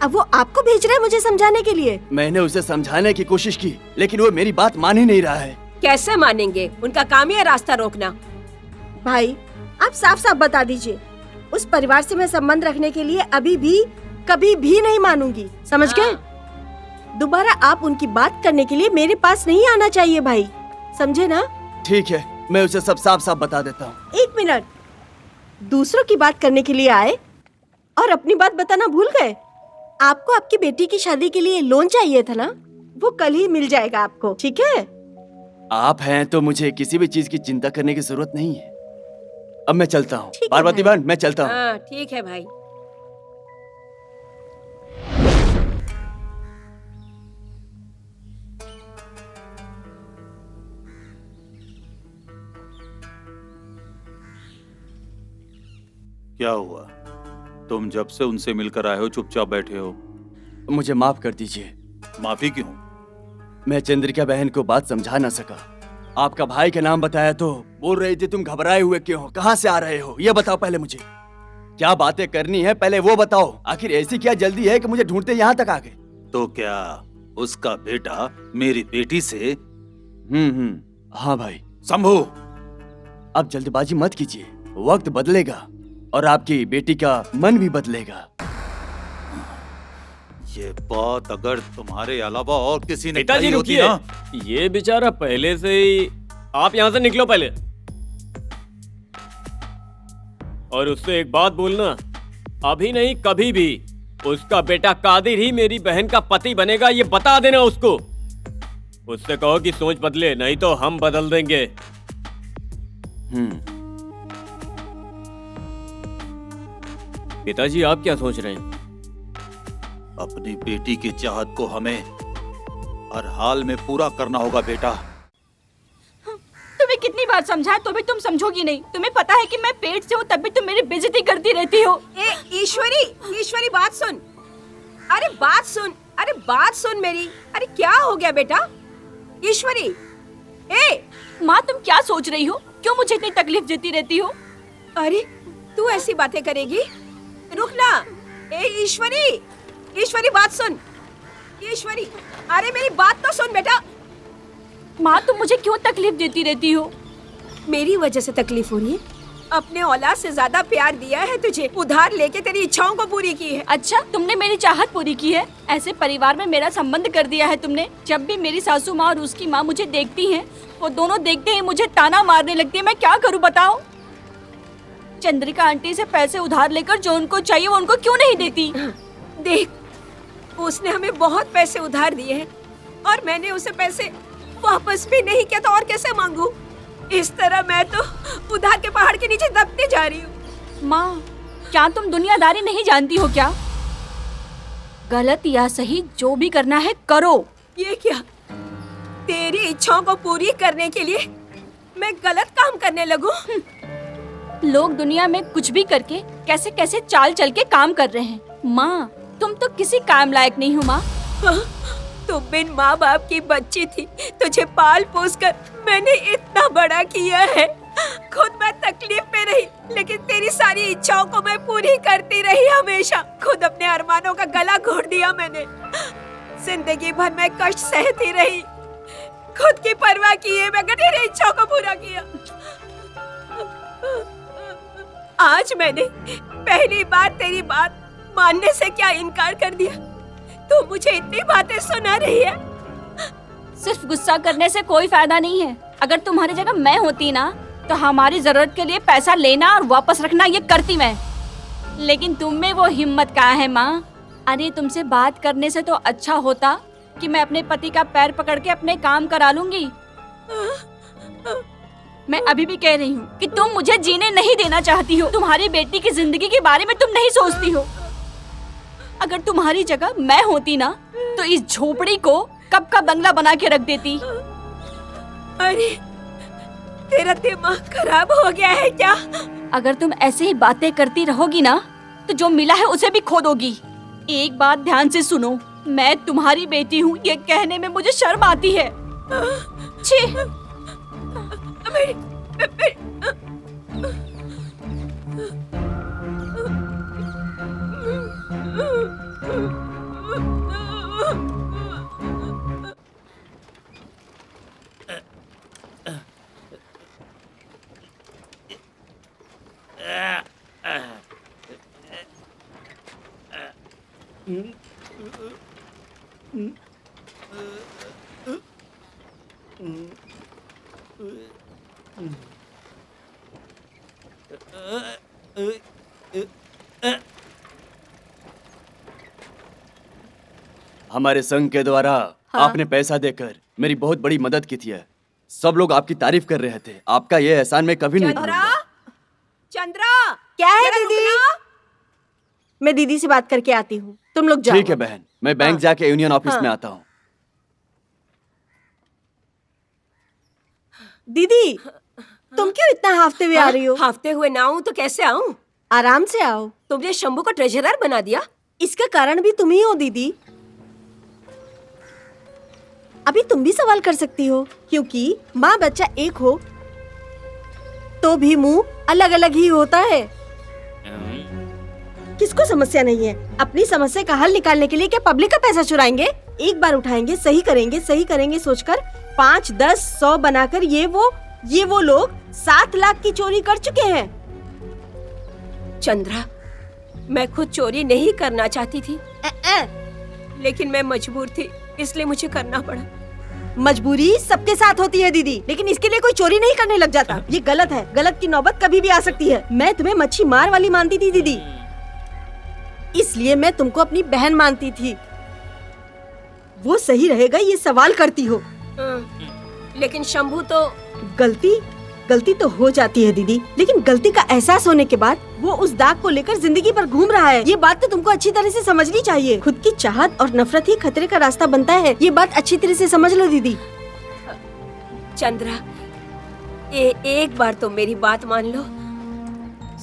अब वो आपको भेज रहा है मुझे समझाने के लिए। मैंने उसे समझाने की कोशिश की, लेकिन वो मेरी बात मान ही नहीं रहा है। कैसे मानेंगे? उनका काम ही है रास्ता रोकना। भाई, आप साफ साफ बता दीजिए। उस परिवार से मैं संबंध रखने के लिए अभी भी कभी भी नहीं मानूंगी, समझ गए? दोबारा आप उनकी बात करने के लिए मेरे पास नहीं आना चाहिए भाई, समझे ना? ठीक है, मैं उसे सब साफ साफ बता देता हूँ। 1 मिनट, दूसरों की बात करने के लिए आए और अपनी बात बताना भूल गए। आपको आपकी बेटी की शादी के लिए लोन चाहिए था ना, वो कल ही मिल जाएगा आपको, ठीक है? आप हैं तो मुझे किसी भी चीज की चिंता करने की जरूरत नहीं है। अब मैं चलता हूँ। ठीक है पार्वती भाई। बहन, मैं चलता हूँ। हाँ, ठीक है भाई। क्या हुआ? तुम जब से उनसे मिलकर आए हो चुपचाप बैठे हो। मुझे माफ कर दीजिए। माफी क्यों? मैं चंद्रिका बहन को बात समझा ना सका। आपका भाई का नाम बताया तो बोल रही थी तुम घबराए हुए क्यों हो, कहाँ से आ रहे हो, ये बताओ पहले मुझे। क्या बातें करनी है पहले वो बताओ। आखिर ऐसी क्या जल्दी है कि मुझे ढूंढते यहाँ तक आ गए? तो क्या उसका बेटा मेरी बेटी से? हाँ भाई। शंभू, अब जल्दबाजी मत कीजिए, वक्त बदलेगा और आपकी बेटी का मन भी बदलेगा। ये बात अगर तुम्हारे अलावा और किसी ने पिताजी कही होती रुकिए, ना। ये बेचारा पहले से ही। आप यहाँ से निकलो पहले। और उससे एक बात बोलना, अभी नहीं कभी भी उसका बेटा कादिर ही मेरी बहन का पति बनेगा, ये बता देना उसको। उससे कहो कि सोच बदले, नहीं तो हम बदल देंगे। पिताजी आप क्या सोच रहे हैं? अपनी बेटी की चाहत को हमें हर हाल में पूरा करना होगा बेटा। तुम्हें कितनी बार समझाया तो भी तुम समझोगी नहीं। तुम्हें पता है कि मैं पेट से हूँ, तब भी तुम मेरी बेइज्जती करती रहती हो। ईश्वरी, ईश्वरी बात सुन। अरे बात सुन, अरे बात सुन मेरी। अरे क्या हो गया बेटा? ईश्वरी, माँ तुम क्या सोच रही हो? क्यों मुझे इतनी तकलीफ देती रहती हो? अरे तू ऐसी बातें करेगी? रुक ना। ईश्वरी, ईश्वरी बात सुन। ईश्वरी, अरे मेरी बात तो सुन बेटा। माँ तुम मुझे क्यों तकलीफ देती रहती हो? मेरी वजह से तकलीफ हो रही है? अपने औलाद से ज्यादा प्यार दिया है तुझे, उधार लेके तेरी इच्छाओं को पूरी की है। अच्छा, तुमने मेरी चाहत पूरी की है? ऐसे परिवार में मेरा संबंध कर दिया है तुमने। जब भी मेरी सासू माँ और उसकी माँ मुझे देखती हैं, वो दोनों देखते ही मुझे ताना मारने लगती है। मैं क्या करूँ बताओ? चंद्रिका आंटी से पैसे उधार लेकर जो उनको चाहिए वो उनको क्यों नहीं देती? देख, उसने हमें बहुत पैसे उधार दिए हैं और मैंने उसे पैसे वापस भी नहीं किया, तो और कैसे मांगू? इस तरह मैं तो उधार के पहाड़ के नीचे दबते जा रही हूँ। माँ, क्या तुम दुनियादारी नहीं जानती हो क्या? गलत या सही जो भी करना है करो। ये क्या? तेरी इच्छाओं को पूरी करने के लिए मैं गलत काम करने लगूं? लोग दुनिया में कुछ भी करके कैसे कैसे चाल चल के काम कर रहे हैं। माँ, तुम तो किसी काम लायक नहीं हो माँ। तुम बिन माँ बाप की बच्ची थी, तुझे पाल पोस कर मैंने इतना बड़ा किया है। खुद मैं तकलीफ में रही, लेकिन तेरी सारी इच्छाओं को मैं पूरी करती रही हमेशा। खुद अपने अरमानों का गला घोट दिया मैंने। जिंदगी भर मैं कष्ट सहती रही, खुद की परवाह किए मगर तेरी इच्छाओं को पूरा किया। आज मैंने पहली बार तेरी बात मानने से क्या इनकार कर दिया। तू मुझे इतनी बातें सुना रही है। सिर्फ गुस्सा करने से कोई फायदा नहीं है। अगर तुम्हारी जगह मैं होती ना तो हमारी जरूरत के लिए पैसा लेना और वापस रखना ये करती मैं। लेकिन तुम में वो हिम्मत कहाँ है माँ? अरे तुमसे बात करने से तो अच्छा होता कि मैं अपने पति का पैर पकड़ के अपने काम करा लूंगी। मैं अभी भी कह रही हूँ कि तुम मुझे जीने नहीं देना चाहती हो। तुम्हारी बेटी की जिंदगी के बारे में तुम नहीं सोचती हो। अगर तुम्हारी जगह मैं होती ना तो इस झोपड़ी को कब का बंगला बना के रख देती। अरे तेरा दिमाग खराब हो गया है क्या? अगर तुम ऐसे ही बातें करती रहोगी ना तो जो मिला है उसे भी खो दोगी। एक बात ध्यान से सुनो, मैं तुम्हारी बेटी हूँ ये कहने में मुझे शर्म आती है। छी! हमारे संघ के द्वारा आपने पैसा देकर मेरी बहुत बड़ी मदद की थी। सब लोग आपकी तारीफ कर रहे थे। आपका ये एहसान मैं कभी नहीं भूलूंगा। चंद्रा, क्या है दीदी? मैं दीदी से बात करके आती हूँ, तुम लोग जाओ। ठीक है बहन, मैं बैंक जाके यूनियन ऑफिस में आता हूँ। दीदी, तुम क्यों इतना हाफते हुए आ रही हो? हाफते हुए ना आऊं तो कैसे आऊं? आराम से आओ। तुमने शंभू को ट्रेजरर बना दिया। इसका कारण भी तुम ही हो दीदी। अभी तुम भी सवाल कर सकती हो, क्योंकि माँ बच्चा एक हो तो भी मुंह अलग अलग ही होता है। किसको समस्या नहीं है? अपनी समस्या का हल निकालने के लिए क्या पब्लिक का पैसा चुराएंगे? एक बार उठाएंगे, सही करेंगे सोचकर 5, 10, 100 बनाकर ये वो लोग 7 लाख की चोरी कर चुके हैं। चंद्रा, मैं खुद चोरी नहीं करना चाहती थी, लेकिन मैं मजबूर थी, इसलिए मुझे करना पड़ा। मजबूरी सबके साथ होती है दीदी, लेकिन इसके लिए कोई चोरी नहीं करने लग जाता। ये गलत है। गलत की नौबत कभी भी आ सकती है। मैं तुम्हें मच्छी मार वाली मानती थी दीदी, इसलिए मैं तुमको अपनी बहन मानती थी। वो सही रहेगा ये सवाल करती हो। लेकिन शंभू तो गलती तो हो जाती है दीदी, लेकिन गलती का एहसास होने के बाद वो उस दाग को लेकर जिंदगी पर घूम रहा है। ये बात तो तुमको अच्छी तरह से समझनी चाहिए। खुद की चाहत और नफरत ही खतरे का रास्ता बनता है। ये बात अच्छी तरह से समझ लो दीदी। चंद्रा, एक बार तो मेरी बात मान लो।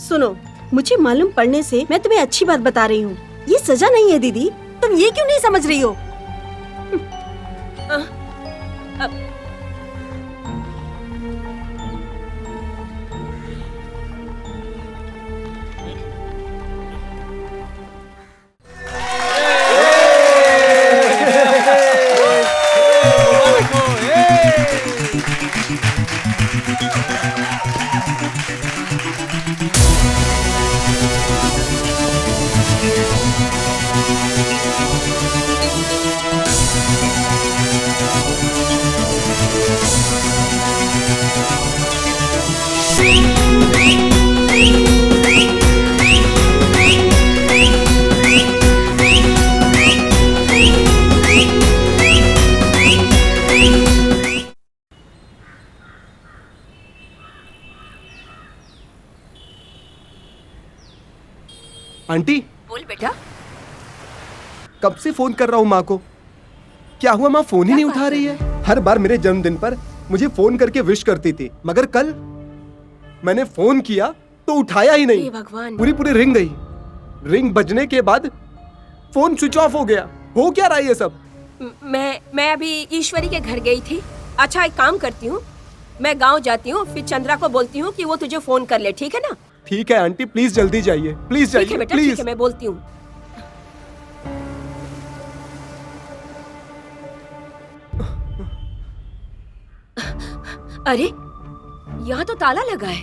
सुनो, मुझे मालूम पड़ने से मैं तुम्हें अच्छी बात बता रही हूँ। ये सजा नहीं है दीदी, तुम ये क्यों नहीं समझ रही हो? आंटी, बोल बेटा। कब से फोन कर रहा हूँ माँ को। क्या हुआ, माँ फोन ही नहीं उठा रही है? हर बार मेरे जन्मदिन पर मुझे फोन करके विश करती थी, मगर कल मैंने फोन किया तो उठाया ही नहीं। भगवान। पूरी रिंग गई। रिंग बजने के बाद फोन स्विच ऑफ हो गया। हो क्या रहा है ये सब? मैं अभी ईश्वरी के घर गई थी। अच्छा एक काम करती हूँ, मैं गांव जाती हूँ, फिर चंद्रा को बोलती हूँ कि वो तुझे फोन कर ले, ठीक है ना? ठीक है आंटी, प्लीज जल्दी जाइए, प्लीज ठीक है जाइए, बेटा, ठीक प्लीज। है, मैं बोलती हूँ। अरे यहाँ तो ताला लगा है।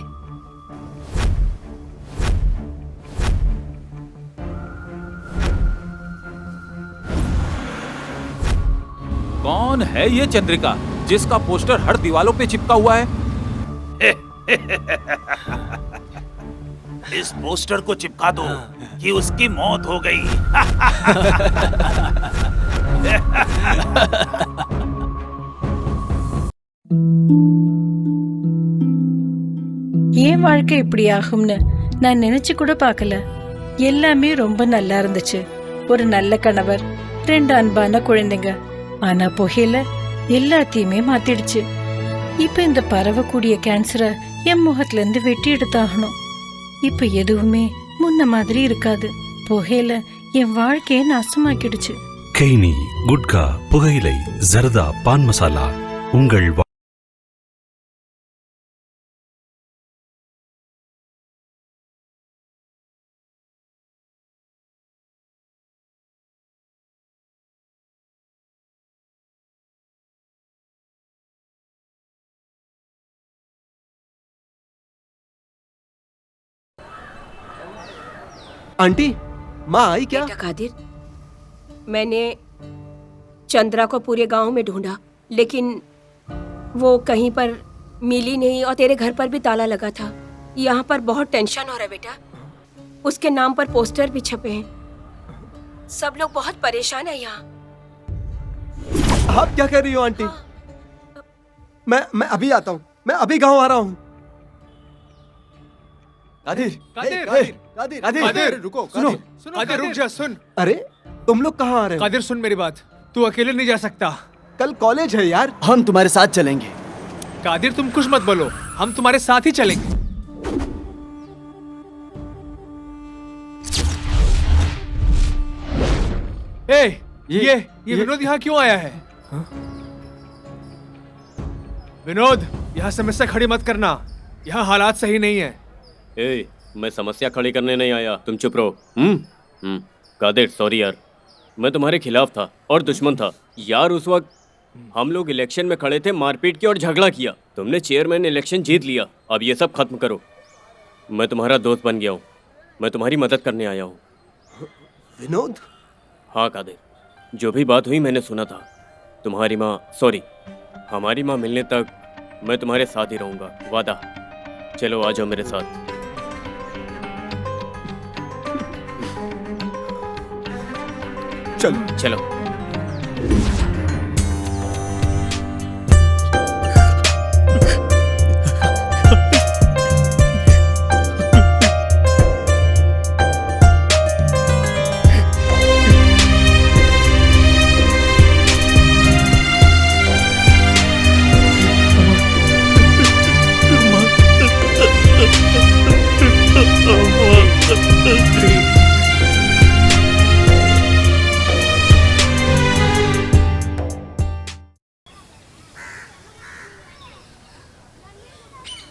कौन है ये चंद्रिका जिसका पोस्टर हर दीवारों पे चिपका हुआ है? इस पोस्टर को चिपका दो कि उसकी मौत हो गई। ஏன் வாழ்க்கை இப்படி ஆகும்னு நான் நினைச்சு கூட பார்க்கல. எல்லாமே ரொம்ப நல்லா இருந்துச்சு. ஒரு நல்ல கணவர், 2 அன்பான குழந்தைங்க. ஆனா புகையில எல்லாத்தையுமே மாத்திடுச்சு. இப்ப இந்த பரவக்கூடிய கேன்சரை என் முகத்துல இருந்து வெட்டி எடுத்தாகணும். இப்ப எதுவுமே முன்ன மாதிரி இருக்காது. புகையில என் வாழ்க்கையை நாசமாக்கிடுச்சு. கெய்னி, குட்கா, புகையிலை, ஜர்தா, பான் மசாலா உங்கள் आंटी, माँ आई क्या? बेटा कादिर, मैंने चंद्रा को पूरे गांव में ढूंढा, लेकिन वो कहीं पर मिली नहीं और तेरे घर पर भी ताला लगा था। यहाँ पर बहुत टेंशन हो रहा है बेटा। उसके नाम पर पोस्टर भी छपे हैं। सब लोग बहुत परेशान है यहाँ। आप क्या कह रही हो आंटी? मैं अभी आता हूँ, मैं अभी गाँव आ रहा हूँ। कादिर, रुको, कादिर रुक जा, सुन। अरे तुम लोग कहाँ आ रहे हो? कादिर सुन मेरी बात, तू अकेले नहीं जा सकता। कल कॉलेज है यार। हम तुम्हारे साथ चलेंगे। कादिर तुम कुछ मत बोलो, हम तुम्हारे साथ ही चलेंगे। ये विनोद यहाँ क्यों आया है? विनोद, यहाँ समस्या खड़ी मत करना, यहाँ हालात सही नहीं है। मैं समस्या खड़ी करने नहीं आया, तुम चुप रहो। कादिर सॉरी यार, मैं तुम्हारे खिलाफ था और दुश्मन था यार। उस वक्त हम लोग इलेक्शन में खड़े थे, मारपीट की और झगड़ा किया। तुमने चेयरमैन इलेक्शन जीत लिया, अब ये सब खत्म करो। मैं तुम्हारा दोस्त बन गया हूँ, मैं तुम्हारी मदद करने आया हूँ। विनोद? हाँ कादिर, जो भी बात हुई मैंने सुना था। तुम्हारी माँ, सॉरी हमारी माँ मिलने तक मैं तुम्हारे साथ ही रहूँगा, वादा। चलो आ जाओ मेरे साथ। चलो चलो।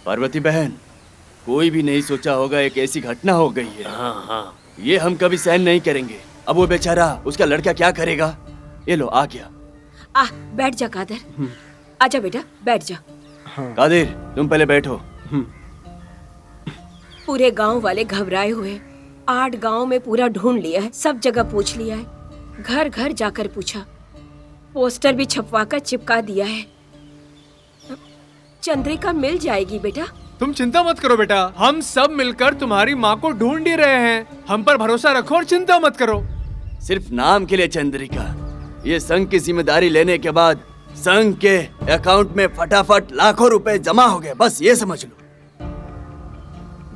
पार्वती बहन, कोई भी नहीं सोचा होगा एक ऐसी घटना हो गई है। हाँ, ये हम कभी सहन नहीं करेंगे। अब वो बेचारा, उसका लड़का क्या करेगा? ये लो आ गया। बैठ जा कादिर, आजा बेटा बैठ जा। कादिर तुम पहले बैठो। पूरे गांव वाले घबराए हुए। 8 गांव में पूरा ढूंढ लिया है, सब जगह पूछ लिया है, घर घर जाकर पूछा, पोस्टर भी छपवा कर चिपका दिया है। चंद्रिका मिल जाएगी बेटा। तुम चिंता मत करो बेटा, हम सब मिलकर तुम्हारी माँ को ढूंढ ही रहे हैं। हम पर भरोसा रखो और चिंता मत करो। सिर्फ नाम के लिए चंद्रिका, ये संघ की जिम्मेदारी लेने के बाद संघ के अकाउंट में फटाफट लाखों रुपए जमा हो गए, बस ये समझ लो।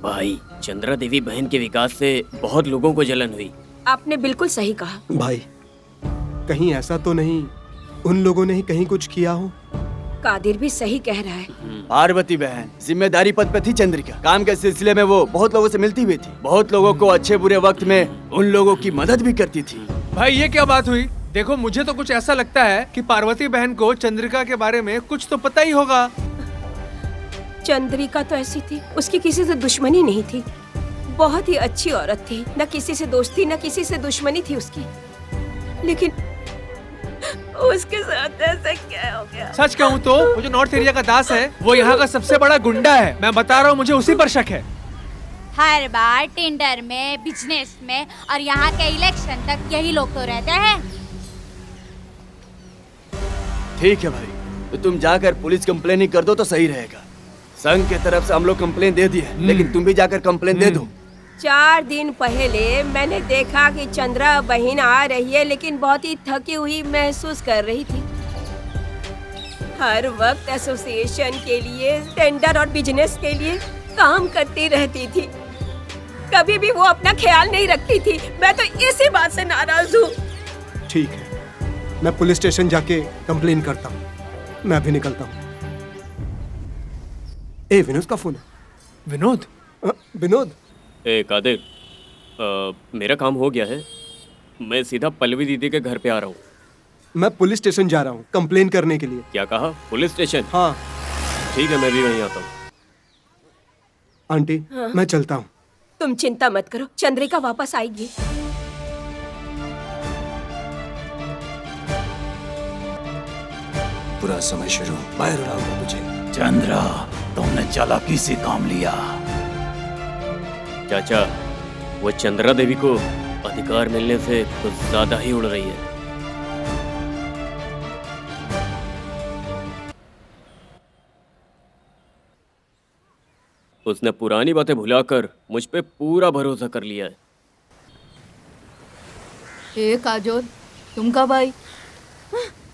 भाई, चंद्रा देवी बहन के विकास से बहुत लोगों को जलन हुई। आपने बिल्कुल सही कहा। भाई, कहीं ऐसा तो नहीं उन लोगों ने ही कहीं कुछ किया हो? कादिर भी सही कह रहा है। पार्वती बहन जिम्मेदारी पद पे थी चंद्रिका। काम के सिलसिले में वो बहुत लोगों से मिलती भी थी, बहुत लोगों को अच्छे बुरे वक्त में उन लोगों की मदद भी करती थी। भाई ये क्या बात हुई? देखो मुझे तो कुछ ऐसा लगता है कि पार्वती बहन को चंद्रिका के बारे में कुछ तो पता ही होगा। चंद्रिका तो ऐसी थी, उसकी किसी से दुश्मनी नहीं थी, बहुत ही अच्छी औरत थी, न किसी से दोस्ती न किसी से दुश्मनी थी उसकी, लेकिन उसके साथ ऐसा क्या हो गया? सच कहूँ तो वो जो नॉर्थ एरिया का दास है वो यहाँ का सबसे बड़ा गुंडा है। मैं बता रहा हूँ, मुझे उसी पर शक है। हर बार टेंडर में, बिजनेस में और यहाँ के इलेक्शन तक यही लोग तो रहते हैं। ठीक है भाई, तो तुम जाकर पुलिस कंप्लेन ही कर दो तो सही रहेगा। संघ की तरफ से हम लोग कंप्लेन दे दी है, लेकिन तुम भी जाकर कंप्लेन दे दो। 4 दिन पहले मैंने देखा कि चंद्रा बहन आ रही है, लेकिन बहुत ही थकी हुई महसूस कर रही थी। हर वक्त एसोसिएशन के लिए, टेंडर और बिजनेस के लिए काम करती रहती थी, कभी भी वो अपना ख्याल नहीं रखती थी। मैं तो इसी बात से नाराज हूँ। ठीक है, मैं पुलिस स्टेशन जाके कंप्लेन करता हूँ। मैं अभी निकलता हूँ। ए, विनोद का फोन है। विनोद? विनोद? ए कादिर, मेरा काम हो गया है, मैं सीधा पल्लवी दीदी के घर पे आ रहा हूँ। मैं पुलिस स्टेशन जा रहा हूँ कंप्लेन करने के लिए। क्या कहा? Police station? हाँ। ठीक है, मैं भी वहीं आता हूँ। आंटी, हाँ। मैं चलता हूँ। तुम चिंता मत करो, चंद्रिका वापस आएगी। पूरा समय शुरू, बाहर उड़ाऊंगा तुझे। चंद्रा, तुमने चालाकी से काम लिया। चाचा, वो चंद्रा देवी को अधिकार मिलने से कुछ ज्यादा ही उड़ रही है। उसने पुरानी बातें भुलाकर मुझ पे पूरा भरोसा कर लिया है। काजोल, तुम कब आई?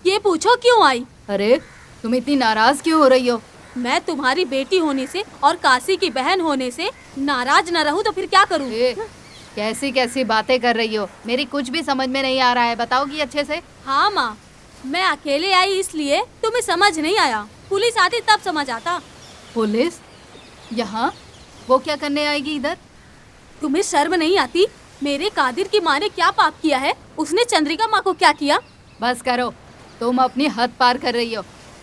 ये पूछो क्यों आई? अरे तुम इतनी नाराज क्यों हो रही हो? मैं तुम्हारी बेटी होने से और काशी की बहन होने से नाराज न रहूं तो फिर क्या करूं? कैसी कैसी बातें कर रही हो, मेरी कुछ भी समझ में नहीं आ रहा है, बताओगी अच्छे से? हाँ माँ, मैं अकेले आई इसलिए तुम्हें समझ नहीं आया, पुलिस आती तब समझ आता। पुलिस? यहाँ? वो क्या करने आएगी इधर? तुम्हें शर्म नहीं आती? मेरे कादिर की माँ ने क्या पाप किया है, उसने चंद्रिका माँ को क्या किया? बस करो, तुम अपनी हद पार कर रही हो।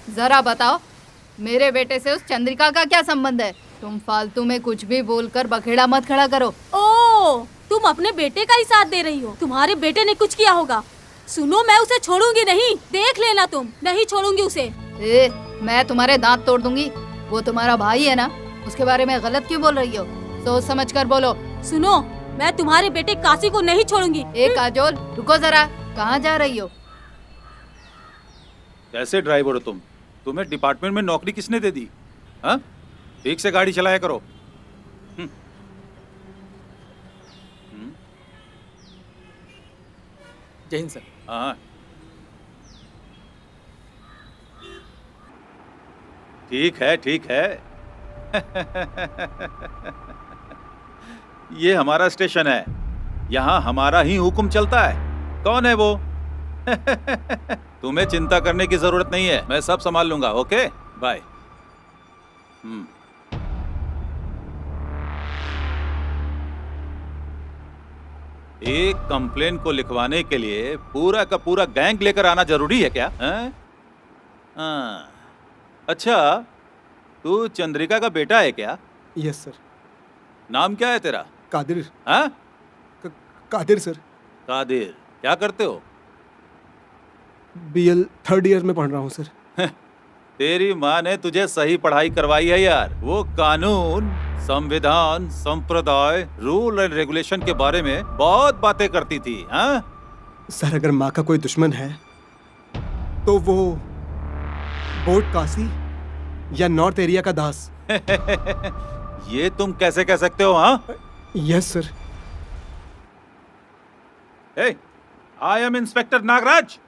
जरा बताओ, मेरे बेटे से उस चंद्रिका का क्या संबंध है? तुम फालतू में कुछ भी बोलकर बखेड़ा मत खड़ा करो। ओ, तुम अपने बेटे का ही साथ दे रही हो। तुम्हारे बेटे ने कुछ किया होगा। सुनो, मैं उसे छोड़ूंगी नहीं, देख लेना तुम, नहीं छोड़ूंगी उसे। मैं तुम्हारे दांत तोड़ दूंगी। वो तुम्हारा भाई है ना, उसके बारे में गलत क्यों बोल रही हो? सोच समझ कर बोलो। सुनो, मैं तुम्हारे बेटे काशी को नहीं छोड़ूंगी। काजोल, रुको जरा, कहाँ जा रही हो? कैसे ड्राइवर हो तुम? तुम्हें डिपार्टमेंट में नौकरी किसने दे दी? हाँ, ठीक से गाड़ी चलाया करो। जय हिंद सर। हाँ, ठीक है, ठीक है। ये हमारा स्टेशन है, यहाँ हमारा ही हुक्म चलता है। कौन है वो? तुम्हें चिंता करने की जरूरत नहीं है, मैं सब संभाल लूंगा। Okay, bye. एक कंप्लेन को लिखवाने के लिए पूरा का पूरा गैंग लेकर आना जरूरी है क्या? हाँ, अच्छा, तू चंद्रिका का बेटा है क्या? Yes sir. नाम क्या है तेरा? कादिर। हाँ? कादिर सर। कादिर, क्या करते हो? BL 3rd ईयर में पढ़ रहा हूँ सर। तेरी माँ ने तुझे सही पढ़ाई करवाई है यार। वो कानून, संविधान, संप्रदाय, रूल एंड रेगुलेशन के बारे में बहुत बातें करती थी। हाँ सर, अगर माँ का कोई दुश्मन है तो वो बोर्ड काशी या नॉर्थ एरिया का दास। ये तुम कैसे कह सकते हो? हाँ, yes sir. I am inspector Nagaraj.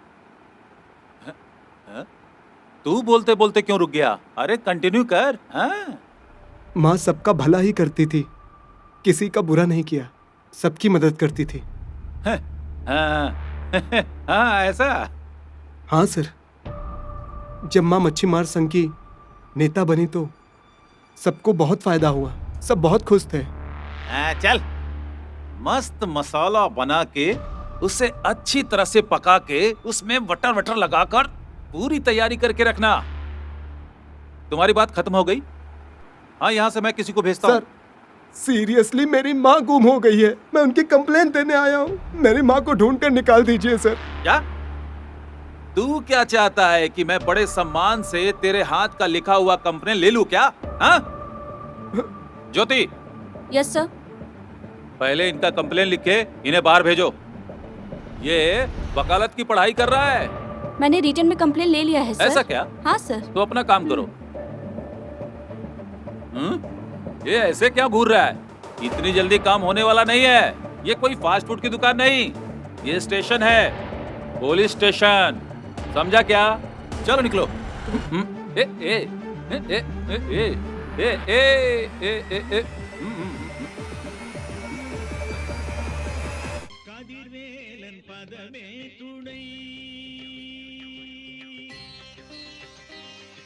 तू बोलते बोलते क्यों रुक गया? अरे कंटिन्यू कर। हाँ? माँ सबका भला ही करती थी, किसी का बुरा नहीं किया, सबकी मदद करती थी। हाँ, ऐसा? हाँ सर, जब माँ मच्छी मार संघ की नेता बनी तो सबको बहुत फायदा हुआ, सब बहुत खुश थे। चल, मस्त मसाला बना के उसे अच्छी तरह से पका के उसमें बटर वटर लगाकर पूरी तैयारी करके रखना। तुम्हारी बात खत्म हो गई? हाँ, यहाँ से मैं किसी को भेजता हूँ। सीरियसली मेरी माँ गुम हो गई है, मैं उनकी कंप्लेन देने आया हूँ। मेरी माँ को ढूंढ कर निकाल दीजिए सर। क्या तू क्या चाहता है कि मैं बड़े सम्मान से तेरे हाथ का लिखा हुआ कंप्लेन ले लूं क्या? हाँ? ज्योति। Yes sir. पहले इनका कंप्लेन लिख के इन्हें बाहर भेजो। ये वकालत की पढ़ाई कर रहा है। मैंने रिटर्न में कंप्लेन ले लिया है सर। ऐसा क्या? हाँ सर। तो अपना काम करो। ये ऐसे क्या घूर रहा है? इतनी जल्दी काम होने वाला नहीं है। ये कोई फास्ट फूड की दुकान नहीं, ये स्टेशन है, पुलिस स्टेशन। समझा क्या? चलो निकलो। ए ए ए ए ए ए ए ए ए ए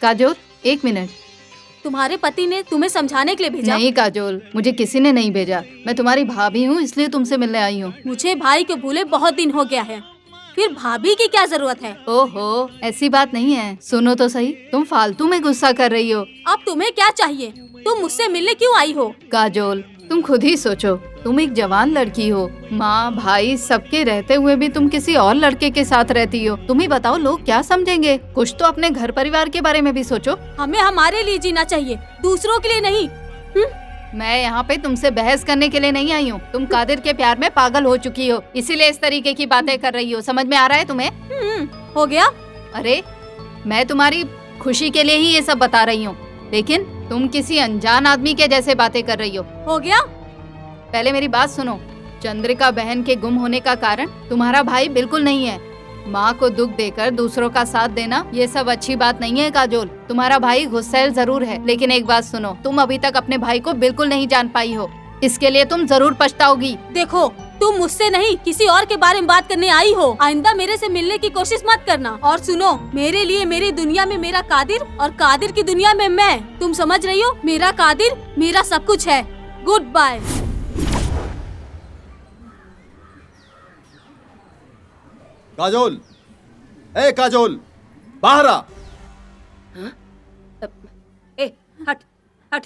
काजोल, एक मिनट। तुम्हारे पति ने तुम्हें समझाने के लिए भेजा? नहीं काजोल, मुझे किसी ने नहीं भेजा। मैं तुम्हारी भाभी हूँ, इसलिए तुमसे मिलने आई हूँ। मुझे भाई को भूले बहुत दिन हो गया है, फिर भाभी की क्या जरूरत है? ओहो, ऐसी बात नहीं है। सुनो तो सही, तुम फालतू में गुस्सा कर रही हो। अब तुम्हें क्या चाहिए? तुम मुझसे मिलने क्यों आई हो? काजोल, तुम खुद ही सोचो, तुम एक जवान लड़की हो, माँ भाई सबके रहते हुए भी तुम किसी और लड़के के साथ रहती हो। तुम ही बताओ, लोग क्या समझेंगे? कुछ तो अपने घर परिवार के बारे में भी सोचो। हमें हमारे लिए जीना चाहिए, दूसरों के लिए नहीं। मैं यहाँ पे तुमसे बहस करने के लिए नहीं आई हूँ। तुम कादिर के प्यार में पागल हो चुकी हो, इसीलिए इस तरीके की बातें कर रही हो। समझ में आ रहा है तुम्हें? हो गया। अरे मैं तुम्हारी खुशी के लिए ही ये सब बता रही हूँ, लेकिन तुम किसी अनजान आदमी के जैसे बातें कर रही हो। हो गया। पहले मेरी बात सुनो। चंद्रिका बहन के गुम होने का कारण तुम्हारा भाई बिल्कुल नहीं है। माँ को दुख देकर दूसरों का साथ देना, ये सब अच्छी बात नहीं है काजोल। तुम्हारा भाई गुस्सैल जरूर है, लेकिन एक बात सुनो, तुम अभी तक अपने भाई को बिल्कुल नहीं जान पाई हो। इसके लिए तुम जरूर पछताओगी। देखो, तुम मुझसे नहीं किसी और के बारे में बात करने आई हो। आइंदा मेरे से मिलने की कोशिश मत करना। और सुनो, मेरे लिए मेरी दुनिया में मेरा कादिर और कादिर की दुनिया में मैं। तुम समझ रही हो? मेरा कादिर मेरा सब कुछ है। Goodbye. काजोल, ए काजोल, बाहर आ। ए हट हट।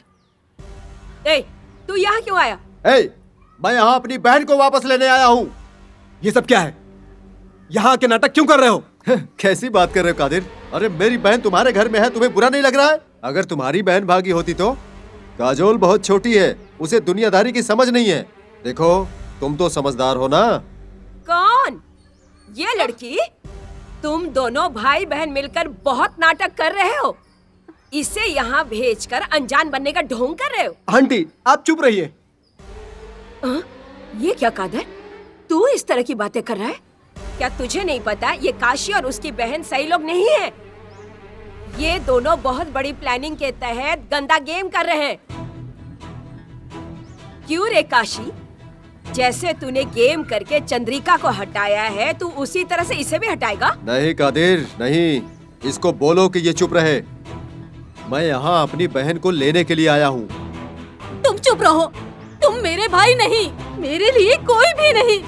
ए तू यहाँ क्यों आया? ए, मैं यहाँ अपनी बहन को वापस लेने आया हूँ। ये सब क्या है? यहाँ के नाटक क्यों कर रहे हो? कैसी बात कर रहे हो कादिर? अरे मेरी बहन तुम्हारे घर में है, तुम्हें बुरा नहीं लग रहा है? अगर तुम्हारी बहन भागी होती तो? काजोल बहुत छोटी है, उसे दुनियादारी की समझ नहीं है। देखो, तुम तो समझदार हो ना। कौन? ये लड़की? तुम दोनों भाई बहन मिलकर बहुत नाटक कर रहे हो। इसे यहाँ भेजकर अनजान बनने का ढोंग कर रहे हो। आंटी, आप चुप रहिए। ये क्या कादर, तू इस तरह की बातें कर रहा है? क्या तुझे नहीं पता ये काशी और उसकी बहन सही लोग नहीं है? ये दोनों बहुत बड़ी प्लानिंग के तहत गंदा गेम कर रहे हैं। क्यों रे काशी? जैसे तूने गेम करके चंद्रिका को हटाया है, तू उसी तरह से इसे भी हटाएगा? नहीं कादिर, नहीं। इसको बोलो कि ये चुप रहे। मैं यहाँ अपनी बहन को लेने के लिए आया हूँ। तुम चुप रहो। तुम मेरे भाई नहीं, मेरे लिए कोई भी नहीं।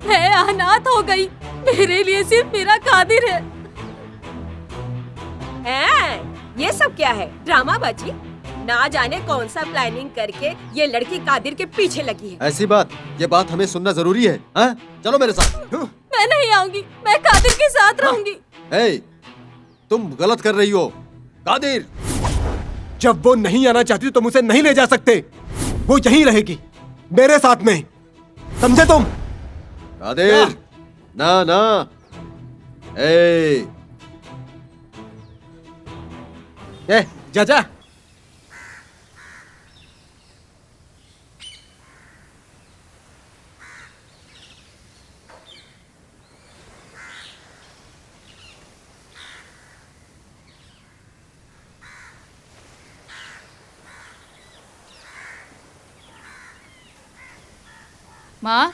मैं अनाथ हो गई, मेरे लिए सिर्फ मेरा कादिर है। ये सब क्या है? ड्रामाबाजी? ना जाने कौन सा प्लानिंग करके ये लड़की कादिर के पीछे लगी है। ऐसी बात, ये बात हमें सुनना जरूरी है। हाँ? चलो मेरे साथ। मैं नहीं आऊंगी, मैं कादिर के साथ रहूंगी। ए, तुम गलत कर रही हो। कादिर, जब वो नहीं आना चाहती तो तुम उसे नहीं ले जा सकते। वो यहीं रहेगी, मेरे साथ में। समझे तुम? कादिर, ना ना। ए, जा जा। माँ,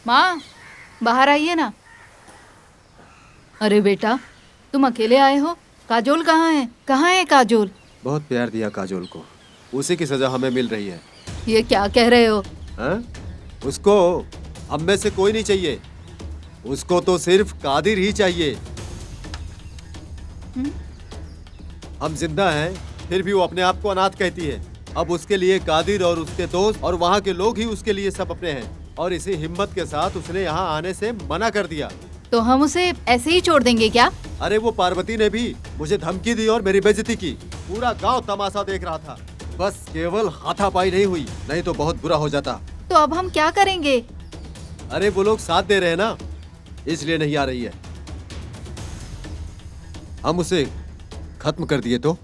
माँ, बाहर आइए ना। अरे बेटा, तुम अकेले आए हो? काजोल कहाँ है? कहाँ है काजोल? बहुत प्यार दिया काजोल को, उसी की सजा हमें मिल रही है। ये क्या कह रहे हो? उसको हम में से कोई नहीं चाहिए। उसको तो सिर्फ कादिर ही चाहिए। हम जिंदा हैं, फिर भी वो अपने आप को अनाथ कहती है। अब उसके लिए कादिर और उसके दोस्त और वहाँ के लोग ही उसके लिए सब अपने हैं, और इसी हिम्मत के साथ उसने यहाँ आने से मना कर दिया। तो हम उसे ऐसे ही छोड़ देंगे क्या? अरे वो पार्वती ने भी मुझे धमकी दी और मेरी बेइज्जती की। पूरा गांव तमाशा देख रहा था। बस केवल हाथापाई नहीं हुई, नहीं तो बहुत बुरा हो जाता। तो अब हम क्या करेंगे? अरे वो लोग साथ दे रहे हैं ना, इसलिए नहीं आ रही है। हम उसे खत्म कर दिए तो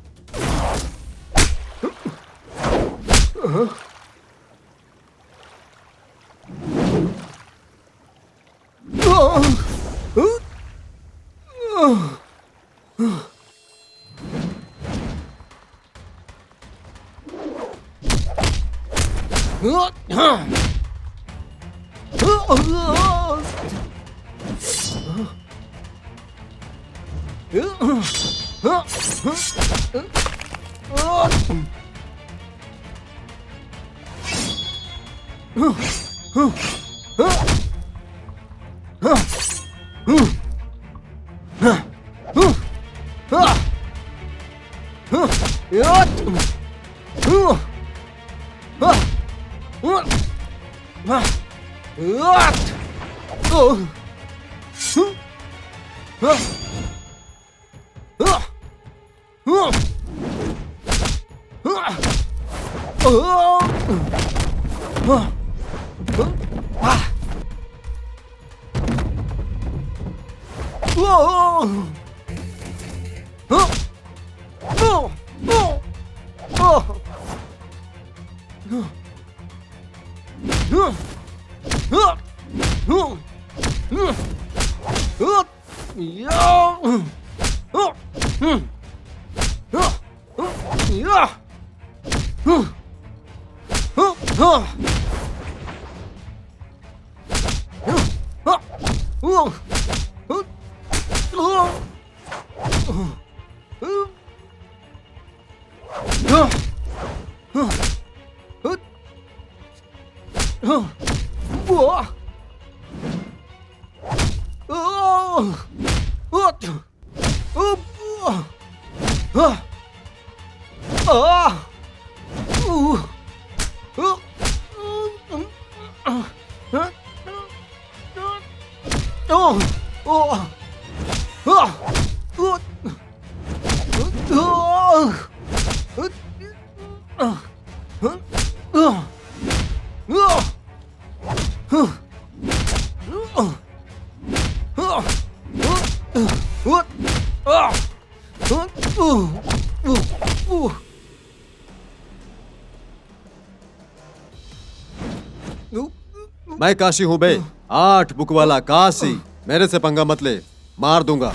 मैं काशी हूँ बे, 8 बुक वाला काशी। मेरे से पंगा मत ले, मार दूंगा।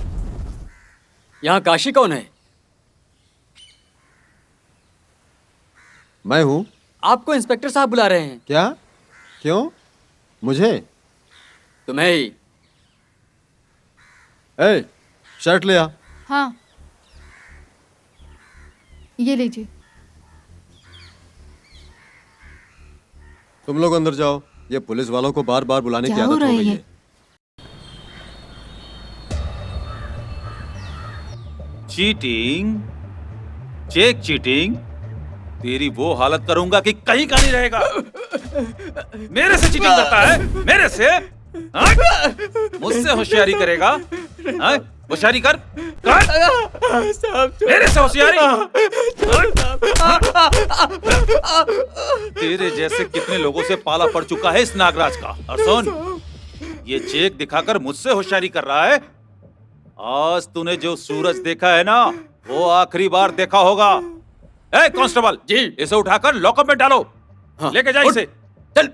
यहाँ काशी कौन है? मैं हूँ। आपको इंस्पेक्टर साहब बुला रहे हैं। क्या? क्यों? मुझे? तुम्हें ही। ए, शर्ट ले आ। हाँ, ये लीजिए। तुम लोग अंदर जाओ। ये पुलिस वालों को बार बार बुलाने की क्या हो आदत हो रही गई है? है। चीटिंग, चेक चीटिंग, तेरी वो हालत करूंगा कि कहीं का नहीं रहेगा। मेरे से चीटिंग करता है? मेरे से? मुझसे होशियारी करेगा? होशियारी कर, मेरे से होशियारी। तेरे जैसे कितने लोगों से पाला पड़ चुका है इस नागराज का। और सुन, ये चेक दिखाकर मुझसे होशियारी कर रहा है। आज तूने जो सूरज देखा है ना, वो आखिरी बार देखा होगा। ए कांस्टेबल जी, इसे उठाकर लॉकअप में डालो। हाँ, लेके जाए इसे। चल।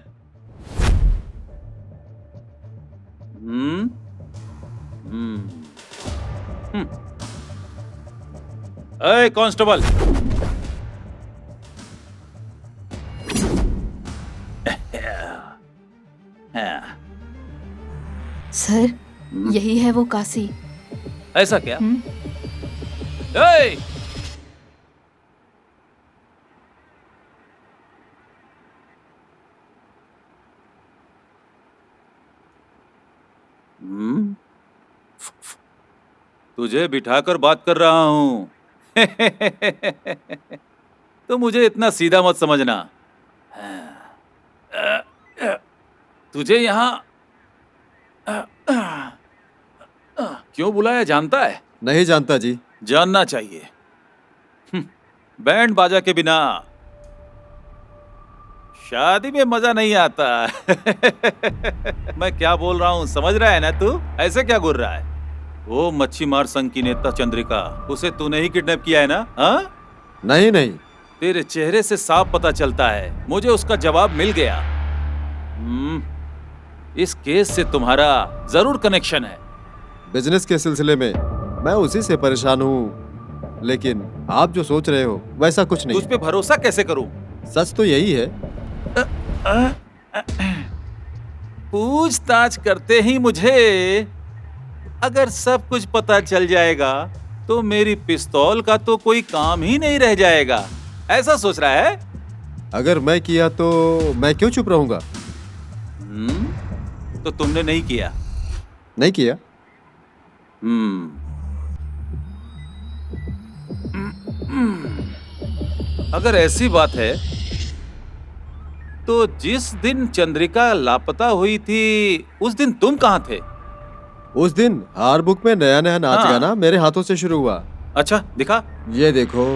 ए कांस्टेबल, सर, यही है वो काशी। ऐसा क्या? ए! तुझे बिठाकर बात कर रहा हूँ। तो मुझे इतना सीधा मत समझना। तुझे यहाँ क्यों बुलाया जानता है? नहीं जानता जी। जानना चाहिए। बैंड बाजा के बिना शादी में मजा नहीं आता। मैं क्या बोल रहा हूँ समझ रहा है ना तू? ऐसे क्या घूर रहा है? वो मच्छी मार संघ की नेता चंद्रिका, उसे तूने ही किडनैप किया है ना? हाँ? नहीं नहीं। तेरे चेहरे से साफ पता चलता है। मुझे उसका जवाब मिल गया। इस केस से तुम्हारा जरूर कनेक्शन है। बिजनेस के सिलसिले में मैं उसी से परेशान हूँ, लेकिन आप जो सोच रहे हो वैसा कुछ नहीं। तुझ पे भरोसा कैसे करूं? सच तो यही है। पूछताछ करते ही मुझे अगर सब कुछ पता चल जाएगा तो मेरी पिस्तौल का तो कोई काम ही नहीं रह जाएगा। ऐसा सोच रहा है? अगर मैं किया तो मैं क्यों चुप रहूंगा? तो तुमने नहीं किया? नहीं किया। अगर ऐसी बात है तो जिस दिन चंद्रिका लापता हुई थी उस दिन तुम कहाँ थे? उस दिन हार बुक में नया नया नाच गाना मेरे हाथों से शुरू हुआ। अच्छा दिखा। ये देखो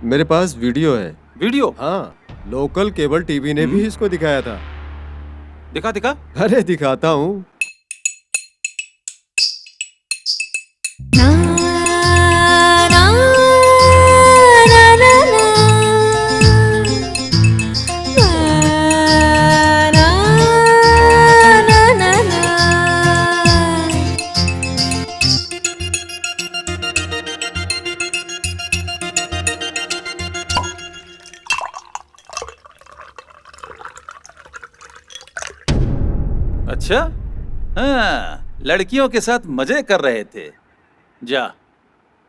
मेरे पास वीडियो है। वीडियो? हाँ, लोकल केबल टीवी ने भी इसको दिखाया था। दिखा दिखा। अरे दिखाता हूँ। अच्छा, हाँ, लड़कियों के साथ मजे कर रहे थे। जा।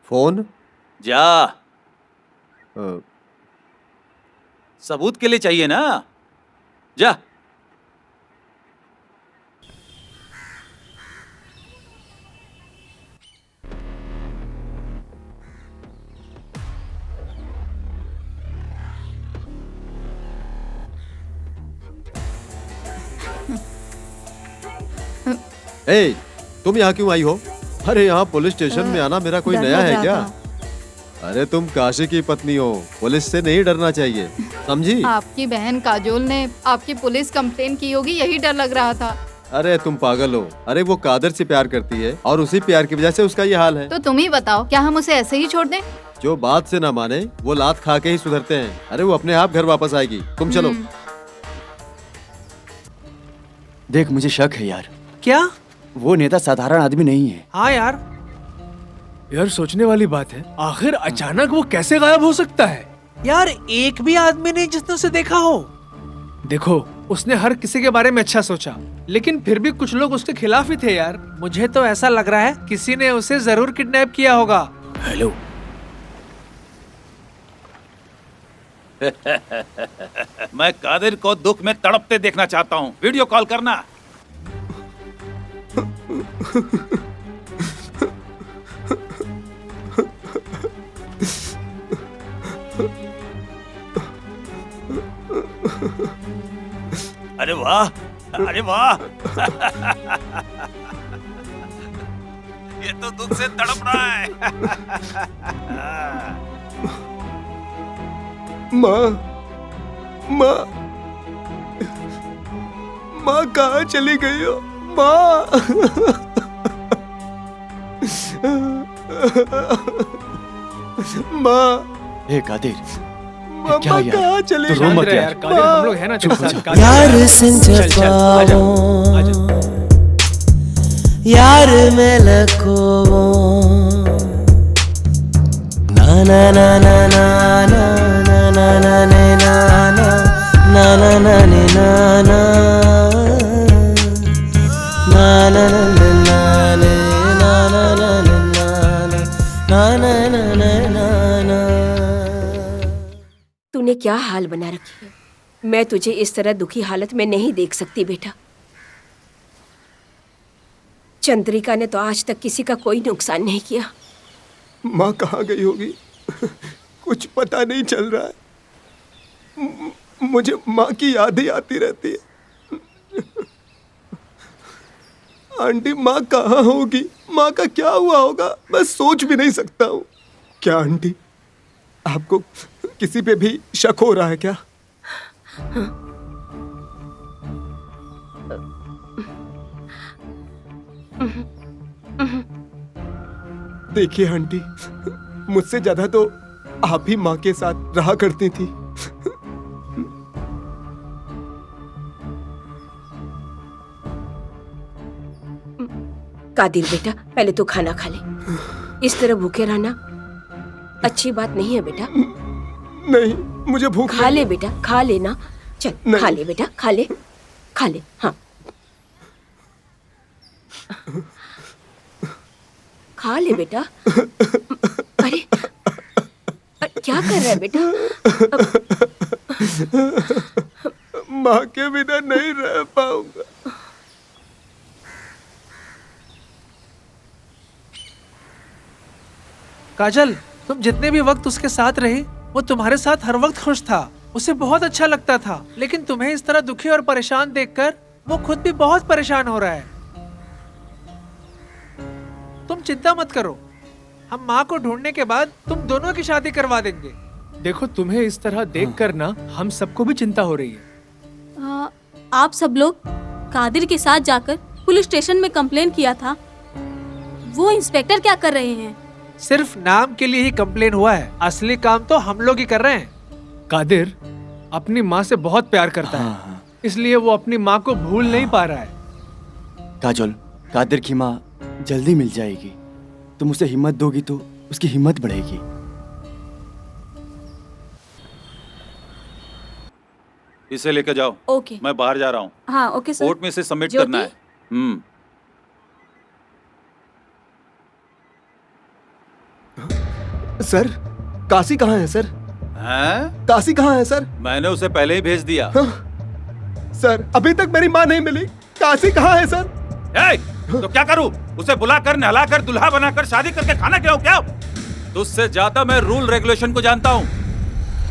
फोन? जा। सबूत के लिए चाहिए ना? जा। ए, तुम यहाँ क्यों आई हो? अरे यहाँ पुलिस स्टेशन में आना मेरा कोई नया है क्या? अरे तुम काशी की पत्नी हो, पुलिस से नहीं डरना चाहिए, समझी? आपकी बहन काजोल ने आपकी पुलिस कंप्लेन की होगी, यही डर लग रहा था। अरे तुम पागल हो। अरे वो कादर से प्यार करती है और उसी प्यार की वजह से उसका ये हाल है। तो तुम ही बताओ, क्या हम उसे ऐसे ही छोड़ दें? जो बात से ना माने वो लात खा के ही सुधरते हैं। अरे वो अपने आप घर वापस आएगी, तुम चलो। देख मुझे शक है यार। क्या? वो नेता साधारण आदमी नहीं है। हाँ यार सोचने वाली बात है। आखिर अचानक वो कैसे गायब हो सकता है? यार एक भी आदमी नहीं जिसने उसे देखा हो। देखो उसने हर किसी के बारे में अच्छा सोचा, लेकिन फिर भी कुछ लोग उसके खिलाफ ही थे यार। मुझे तो ऐसा लग रहा है किसी ने उसे जरूर किडनैप किया होगा। हेलो। मैं कादिर को दुख में तड़पते देखना चाहता हूँ। वीडियो कॉल करना। अरे वाह, अरे वाह। ये तो दुख से तड़प रहा है। माँ, माँ, माँ कहाँ चली गई हो? माँ, माँ, हे कादिर, क्या यार? कहाँ चले रो मत यार। कादिर हम लोग हैं ना, चुप हो जा। यार संजपाओ यार मेलको ना ना ना ना ना ना ना ना ना ना ना ना ना ना ना ना ना तूने क्या हाल बना रखी है? मैं तुझे इस तरह दुखी हालत में नहीं देख सकती बेटा। चंद्रिका ने तो आज तक किसी का कोई नुकसान नहीं किया। माँ कहाँ गई होगी? कुछ पता नहीं चल रहा है। मुझे माँ की याद ही आती रहती है। आंटी, माँ कहाँ होगी? माँ का क्या हुआ होगा? मैं सोच भी नहीं सकता हूँ। क्या आंटी, आपको किसी पे भी शक हो रहा है क्या? देखिए आंटी, मुझसे ज्यादा तो आप ही माँ के साथ रहा करती थी। कादिर बेटा, पहले तो खाना खा ले। इस तरह भूखे रहना अच्छी बात नहीं है बेटा। नहीं, मुझे भूख खा ले बेटा, खा लेना। चल खा ले बेटा, खा ले, खा ले। हाँ, खा ले बेटा। अरे क्या कर रहा है बेटा? माँ के बिना नहीं रह पाऊंगा। काजल, तुम जितने भी वक्त उसके साथ रहे, वो तुम्हारे साथ हर वक्त खुश था। उसे बहुत अच्छा लगता था। लेकिन तुम्हें इस तरह दुखी और परेशान देखकर वो खुद भी बहुत परेशान हो रहा है। तुम चिंता मत करो, हम माँ को ढूंढने के बाद तुम दोनों की शादी करवा देंगे। देखो, तुम्हें इस तरह देखकर ना हम सबको भी चिंता हो रही है। आप सब लोग कादिर के साथ जाकर पुलिस स्टेशन में कंप्लेन किया था। वो इंस्पेक्टर क्या कर रहे हैं? सिर्फ नाम के लिए ही कंप्लेन हुआ है, असली काम तो हम लोग ही कर रहे हैं। कादिर अपनी माँ से बहुत प्यार करता है, इसलिए वो अपनी माँ को भूल नहीं पा रहा है। काजल, कादिर की माँ जल्दी मिल जाएगी। तुम उसे हिम्मत दोगी तो उसकी हिम्मत बढ़ेगी। इसे लेकर जाओ। ओके। मैं बाहर जा रहा हूँ। हाँ ओके सर। कोर्ट में इसे सबमिट करना है। सर, काशी कहाँ है सर? हैं? काशी कहाँ है सर? मैंने उसे पहले ही भेज दिया। सर, अभी तक मेरी माँ नहीं मिली। काशी कहाँ है सर? तो क्या करूं? उसे बुलाकर, नहलाकर, दुल्हा बनाकर शादी करके खाना खिलाऊं क्या? तुझसे ज्यादा मैं रूल रेगुलेशन को जानता हूं।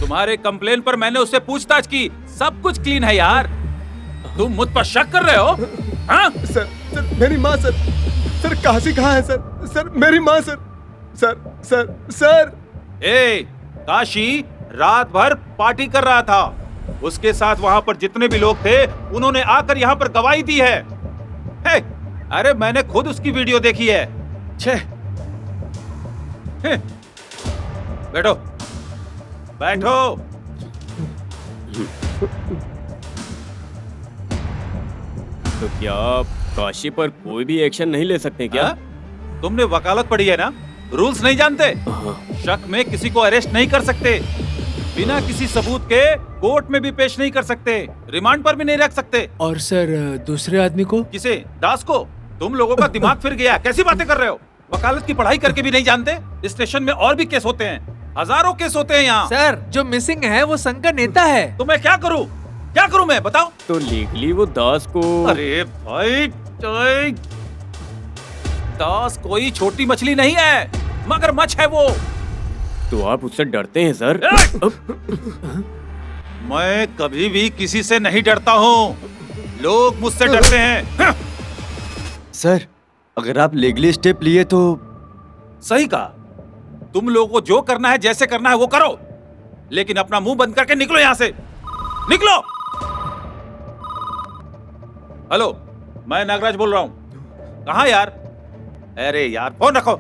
तुम्हारे कंप्लेन पर मैंने उससे पूछताछ की, सब कुछ क्लीन है यार। तुम मुझ पर शक कर रहे हो? हाँ? सर, मेरी माँ सर। सर, काशी कहाँ है सर? सर, मेरी माँ सर। सर। काशी रात भर पार्टी कर रहा था। उसके साथ वहां पर जितने भी लोग थे, उन्होंने आकर यहाँ पर गवाही दी है। अरे मैंने खुद उसकी वीडियो देखी है। बैठो बैठो। तो क्या आप काशी पर कोई भी एक्शन नहीं ले सकते क्या? तुमने वकालत पढ़ी है ना? रूल्स नहीं जानते? शक में किसी को अरेस्ट नहीं कर सकते, बिना किसी सबूत के कोर्ट में भी पेश नहीं कर सकते, रिमांड पर भी नहीं रख सकते। और सर, दूसरे आदमी को? किसे? दास को? तुम लोगों का दिमाग फिर गया, कैसी बातें कर रहे हो? वकालत की पढ़ाई करके भी नहीं जानते? स्टेशन में और भी केस होते हैं, हजारों केस होते हैं यहाँ। सर, जो मिसिंग है वो संघ का नेता है। तो मैं क्या करूँ मैं, बताओ? तो लीगली वो दास को। अरे भाई, दास कोई छोटी मछली नहीं है, मगरमच्छ है वो। तो आप उससे डरते हैं सर? मैं कभी भी किसी से नहीं डरता हूँ, लोग मुझसे डरते हैं। सर, अगर आप लीगली स्टेप लिए तो। सही कहा। तुम लोगों को जो करना है, जैसे करना है वो करो, लेकिन अपना मुंह बंद करके निकलो यहाँ से, निकलो। हेलो, मैं नागराज बोल रहा हूँ। कहाँ यार? अरे यार, फोन रखो।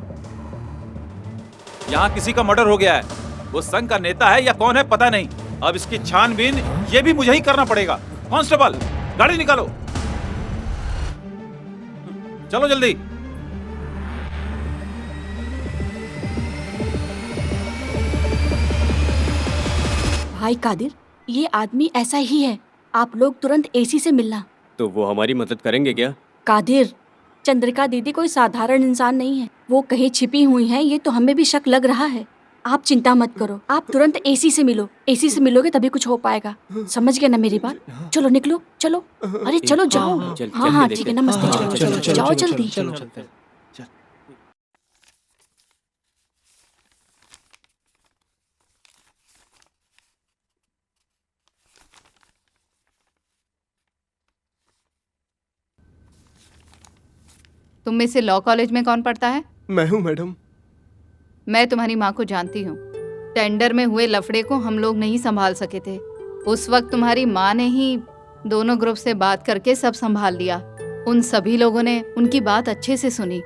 यहाँ किसी का मर्डर हो गया है। वो संघ का नेता है या कौन है पता नहीं। अब इसकी छानबीन ये भी मुझे ही करना पड़ेगा। कांस्टेबल, गाड़ी निकालो, चलो जल्दी। भाई कादिर, ये आदमी ऐसा ही है। आप लोग तुरंत एसी से मिलना। तो वो हमारी मदद करेंगे क्या? कादिर, चंद्रिका दीदी कोई साधारण इंसान नहीं है। वो कहीं छिपी हुई हैं, ये तो हमें भी शक लग रहा है। आप चिंता मत करो, आप तुरंत एसी से मिलो। एसी से मिलोगे तभी कुछ हो पाएगा। समझ गए ना मेरी बात? चलो निकलो, चलो। अरे चलो जाओ। हाँ हाँ ठीक है, नमस्ते। चलो जाओ जल्दी। तुम में से लॉ कॉलेज में कौन पढ़ता है? मैं हूँ मैडम। मैं तुम्हारी माँ को जानती हूँ। टेंडर में हुए लफड़े को हम लोग नहीं संभाल सके थे। उस वक्त तुम्हारी माँ ने ही दोनों ग्रुप से बात करके सब संभाल लिया। उन सभी लोगों ने उनकी बात अच्छे से सुनी।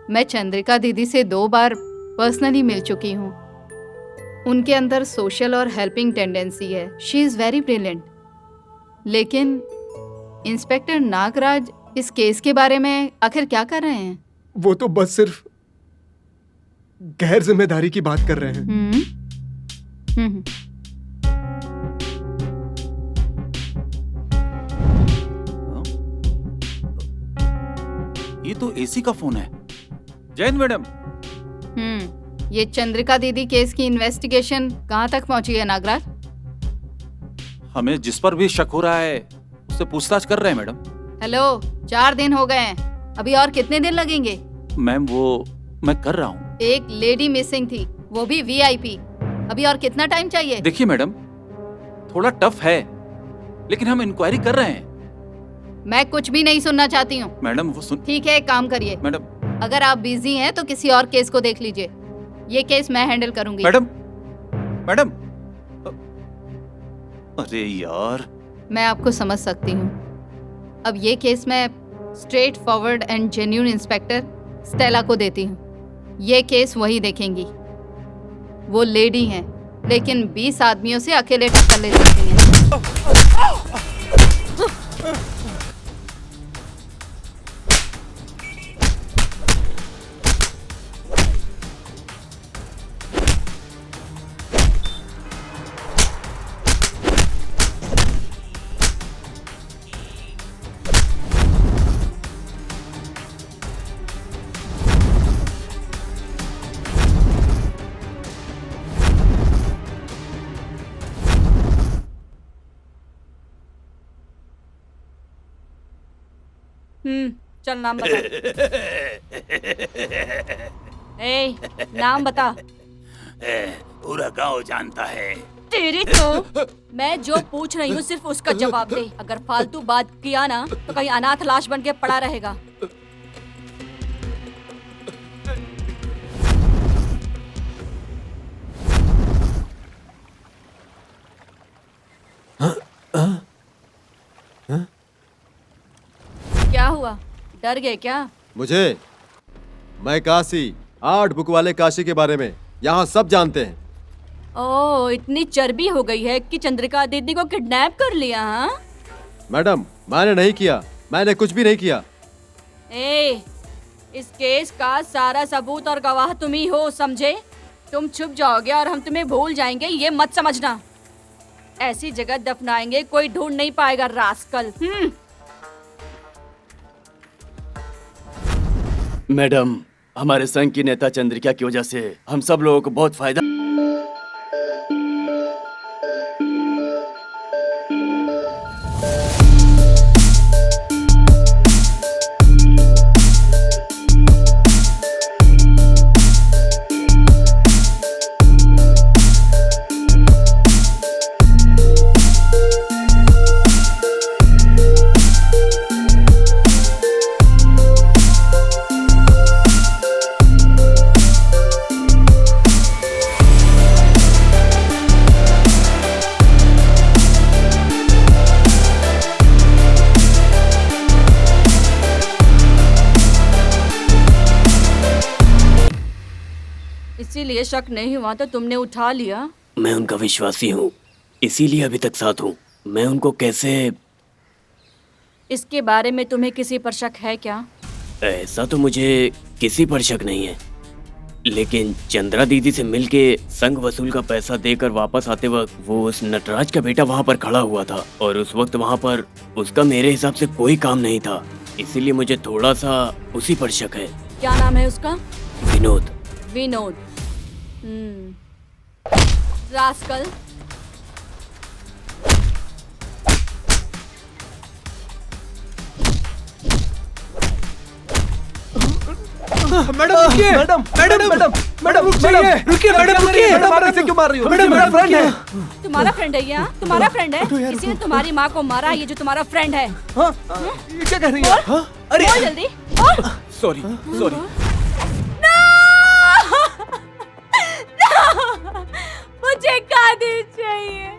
मैं चंद्रिका दीदी से 2 बार पर्सनली मिल चुकी हूँ। उनके अंदर सोशल और हेल्पिंग टेंडेंसी है। She is very brilliant. लेकिन इंस्पेक्टर नागराज इस केस के बारे में आखिर क्या कर रहे हैं? वो तो बस सिर्फ गैर जिम्मेदारी की बात कर रहे हैं। ये तो एसी का फोन है। जैन मैडम। ये चंद्रिका दीदी केस की इन्वेस्टिगेशन कहाँ तक पहुंची है नागराज? हमें जिस पर भी शक हो रहा है उससे पूछताछ कर रहे हैं मैडम। हेलो, 4 दिन हो गए हैं, अभी और कितने दिन लगेंगे? मैम वो मैं कर रहा हूँ। एक लेडी मिसिंग थी, वो भी VIP। अभी और कितना टाइम चाहिए? देखिए मैडम, थोड़ा टफ है लेकिन हम इंक्वायरी कर रहे हैं। मैं कुछ भी नहीं सुनना चाहती हूँ। मैडम वो सुन। ठीक है, एक काम करिए मैडम, अगर आप बिजी हैं तो किसी और केस को देख लीजिए। ये केस मैं हैंडल करूंगी। मैडम अरे यार। मैं आपको समझ सकती हूँ। अब ये केस मैं straight forward and genuine inspector Stella को देती हूँ। ये केस वही देखेंगी। वो लेडी हैं लेकिन 20 आदमियों से अकेले टक्कर ले सकती हैं। चल नाम बता। ए, नाम बता। पूरा गांव जानता है। तेरी तो मैं जो पूछ रही हूँ सिर्फ उसका जवाब दे। अगर फालतू बात किया ना तो कहीं अनाथ लाश बन के पड़ा रहेगा। क्या हुआ, डर गए क्या? मैं काशी 8 बुक वाले काशी के बारे में यहाँ सब जानते हैं। ओह, इतनी चर्बी हो गई है कि चंद्रिका दीदी को किडनैप कर लिया? हाँ मैडम, मैंने नहीं किया, मैंने कुछ भी नहीं किया। ए, इस केस का सारा सबूत और गवाह तुम ही हो, समझे? तुम छुप जाओगे और हम तुम्हें भूल जाएंगे, ये मत समझना। ऐसी जगह दफनाएंगे कोई ढूंढ नहीं पाएगा, रास्कल। मैडम, हमारे संघ की नेता चंद्रिका की वजह से हम सब लोगों को बहुत फायदा। इसीलिए शक नहीं हुआ तो तुमने उठा लिया। मैं उनका विश्वासी हूँ, इसीलिए अभी तक साथ हूँ। मैं उनको कैसे... इसके बारे में तुम्हें किसी पर शक है क्या? ऐसा तो मुझे किसी पर शक नहीं है, लेकिन चंद्रा दीदी से मिलके संघ वसूल का पैसा देकर वापस आते वक्त वो उस नटराज का बेटा वहाँ पर खड़ा हुआ था और उस वक्त वहाँ पर उसका मेरे हिसाब से कोई काम नहीं था, इसीलिए मुझे थोड़ा सा उसी पर शक है। क्या नाम है उसका? विनोद। विनोद। रास्कल। मैडम रुकिए, मैडम मैडम मैडम मैडम रुकिए, मैडम रुकिए, मैडम ऐसे क्यों मार रही हो? मैडम मेरा फ्रेंड है। तुम्हारा फ्रेंड है ये? हाँ? तुम्हारा फ्रेंड है? किसी ने तुम्हारी माँ को मारा, ये जो तुम्हारा फ्रेंड है। हाँ? ये क्या कह रही है? बोल, बोल जल्दी। Sorry sorry. मुझे कादिर चाहिए।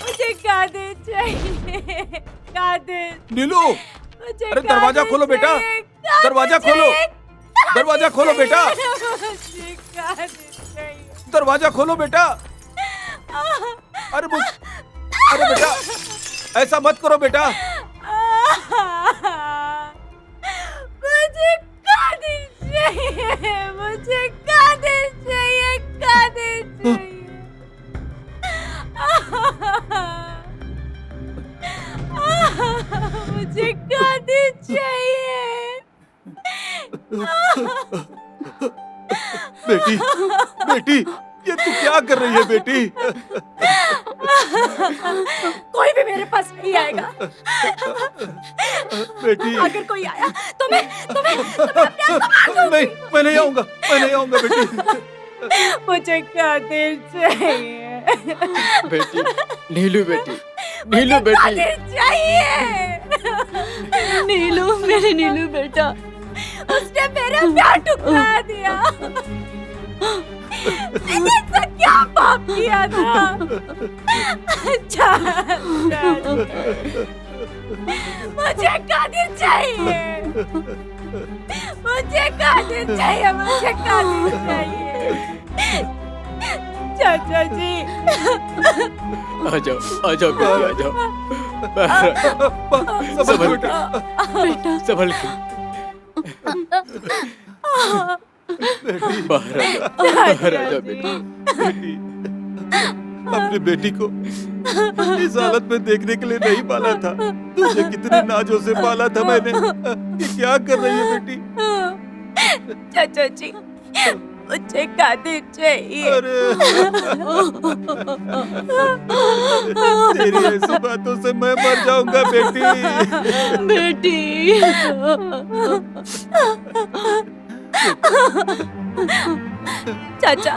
मुझे कादिर चाहिए। कादिर। नीलू, अरे दरवाजा खोलो बेटा, दरवाजा खोलो, दरवाजा खोलो बेटा, दरवाजा खोलो बेटा। अरे बेटा ऐसा मत करो बेटा। मुझे कादिर चाहिए, मुझे कादिर चाहिए, कादिर चाहिए। मुझे कादिर चाहिए। बेटी, बेटी, ये तू क्या कर रही है बेटी? कोई भी मेरे पास नहीं आएगा। बेटी, अगर कोई आया तो मैं अपने आप को मार दूंगी। नहीं, मैं नहीं आऊंगा बेटी। मुझे कादिर चाहिए। बेटी, नीलू बेटी, नीलू बेटी। कादिर चाहिए। नीलू, मेरे नीलू बेटा, उसने मेरा प्यार ठुकरा दिया। मैंने ऐसा क्या पाप किया था? मुझे कादिर चाहिए, मुझे कादिर चाहिए, मुझे कादिर चाहिए। चाचा जी, आ जाओ बेटी, आ जाओ। संभल के, संभल के। बाहर आ जा बेटी। अपनी बेटी को इस हालत में देखने के लिए नहीं पाला था। तुझे कितने नाजों से पाला था मैंने। ये क्या कर रही है बेटी? चाचा जी, मुझे कादिर चाहिए। तेरी ऐसी बातों से मैं मर जाऊंगा बेटी। बेटी। चाचा,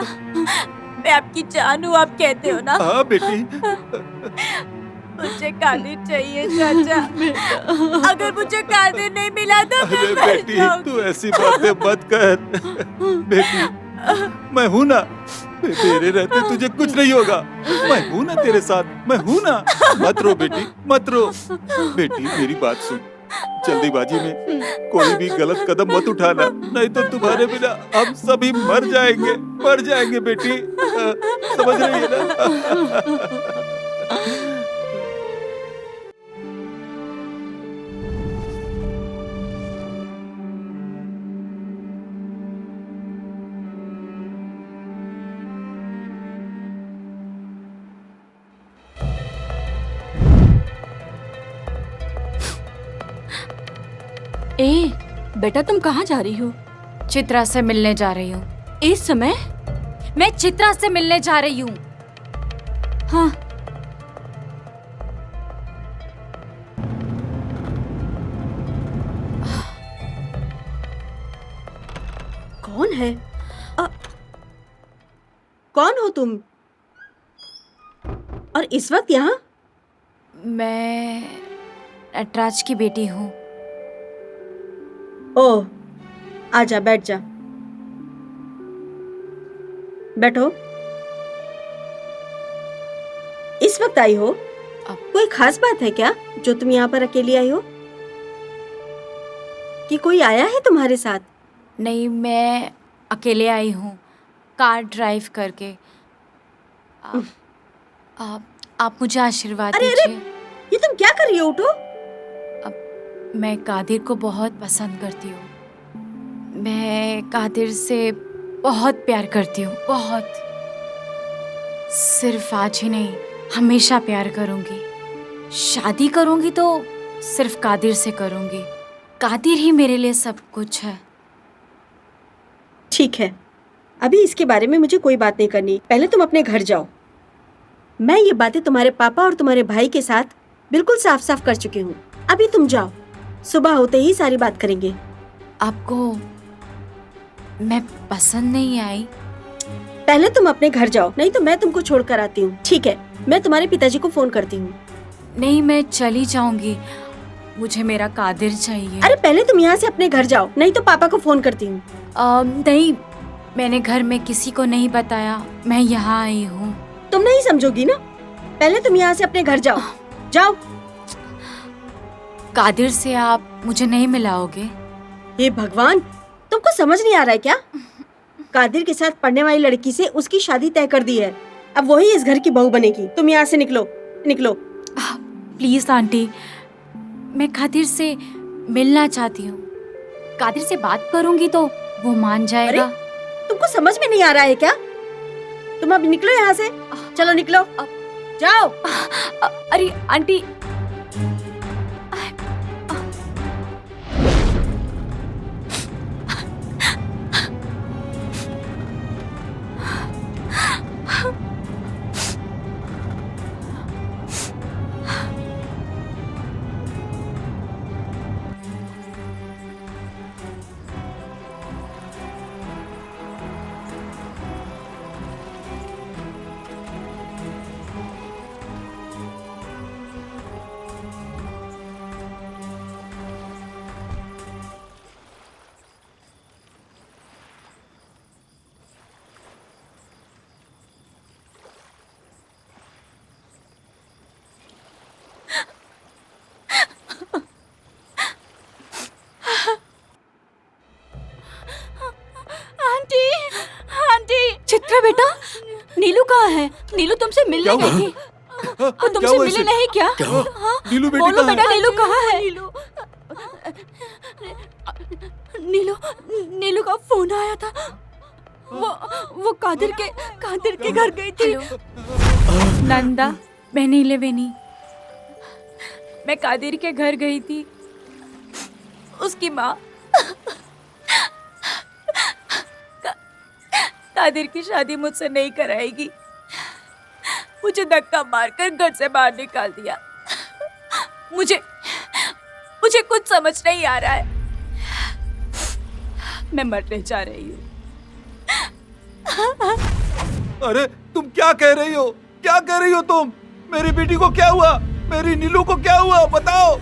मैं आपकी जान हूँ, आप कहते हो ना? हाँ बेटी। मुझे कादिर चाहिए चाचा। अगर मुझे कादिर नहीं मिला तो मैं अरे मर बेटी, जाऊंगी। तू ऐसी बातें मत कर। बेटी, मैं हूं ना, तेरे रहते तुझे कुछ नहीं होगा। मैं हूं ना तेरे साथ, मैं हूं ना। मत रो बेटी, मत रो। बेटी मेरी बात सुन, जल्दीबाजी में कोई भी गलत कदम मत उठाना, नहीं तो तुम्हारे बिना हम सभी मर जाएंगे बेटी। समझ रही है ना? ए, बेटा तुम कहाँ जा रही हो? चित्रा से मिलने जा रही हूँ। इस समय? मैं चित्रा से मिलने जा रही हूँ। हाँ। कौन है? कौन हो तुम? और इस वक्त यहाँ? मैं नटराज की बेटी हूँ। ओह, आजा, बैठ जा। बैठो। इस वक्त आई हो? कोई खास बात है क्या जो तुम यहाँ पर अकेली आई हो? कि कोई आया है तुम्हारे साथ? नहीं, मैं अकेले आई हूँ, कार ड्राइव करके। आप मुझे आशीर्वाद दीजिए। ये तुम क्या कर रही हो? उठो। मैं कादिर को बहुत पसंद करती हूँ। मैं कादिर से बहुत प्यार करती हूँ, बहुत। सिर्फ आज ही नहीं, हमेशा प्यार करूँगी। शादी करूँगी तो सिर्फ कादिर से करूँगी। कादिर ही मेरे लिए सब कुछ है। ठीक है, अभी इसके बारे में मुझे कोई बात नहीं करनी। पहले तुम अपने घर जाओ। मैं ये बातें तुम्हारे पापा और तुम्हारे भाई के साथ बिल्कुल साफ साफ कर चुकी हूँ। अभी तुम जाओ, सुबह होते ही सारी बात करेंगे। आपको मैं पसंद नहीं आई? पहले तुम अपने घर जाओ, नहीं तो मैं तुमको छोड़ कर आती हूँ। ठीक है, मैं तुम्हारे पिताजी को फोन करती हूँ। नहीं, मैं चली जाऊंगी, मुझे मेरा कादिर चाहिए। अरे पहले तुम यहाँ से अपने घर जाओ, नहीं तो पापा को फोन करती हूँ। नहीं, मैंने घर में किसी को नहीं बताया, मैं यहाँ आई हूँ। तुम नहीं समझोगी ना, पहले तुम यहाँ से अपने घर जाओ। जाओ। कादिर से आप मुझे नहीं मिलाओगे? हे भगवान, तुमको समझ नहीं आ रहा है क्या? कादिर के साथ पढ़ने वाली लड़की से उसकी शादी तय कर दी है। अब वही इस घर की बहू बनेगी। तुम यहाँ से निकलो, निकलो। प्लीज आंटी, मैं कादिर से मिलना चाहती हूँ। कादिर से बात करूंगी तो वो मान जाएगा। तुमको समझ में नहीं आ रहा है क्या? तुम अब निकलो यहाँ से, चलो निकलो, जाओ। अरे आंटी, चित्रा बेटा, नीलू कहाँ है? नीलू तुमसे मिलने गई थी। वो तुमसे मिले नहीं क्या? हाँ? नीलू बेटी बोलो कहाँ बेटा, है? नीलू कहाँ है? नीलू नीलू का फोन आया था। वो कादिर के घर गई थी। नंदा, मैं नीले बेनी, मैं कादिर के घर गई थी। उसकी माँ कादिर की शादी मुझसे नहीं कराएगी। मुझे धक्का मारकर घर से बाहर निकाल दिया। मुझे कुछ समझ नहीं आ रहा है। मैं मरने जा रही हूँ। अरे तुम क्या कह रही हो? क्या कह रही हो तुम? मेरी बेटी को क्या हुआ? मेरी नीलू को क्या हुआ? बताओ।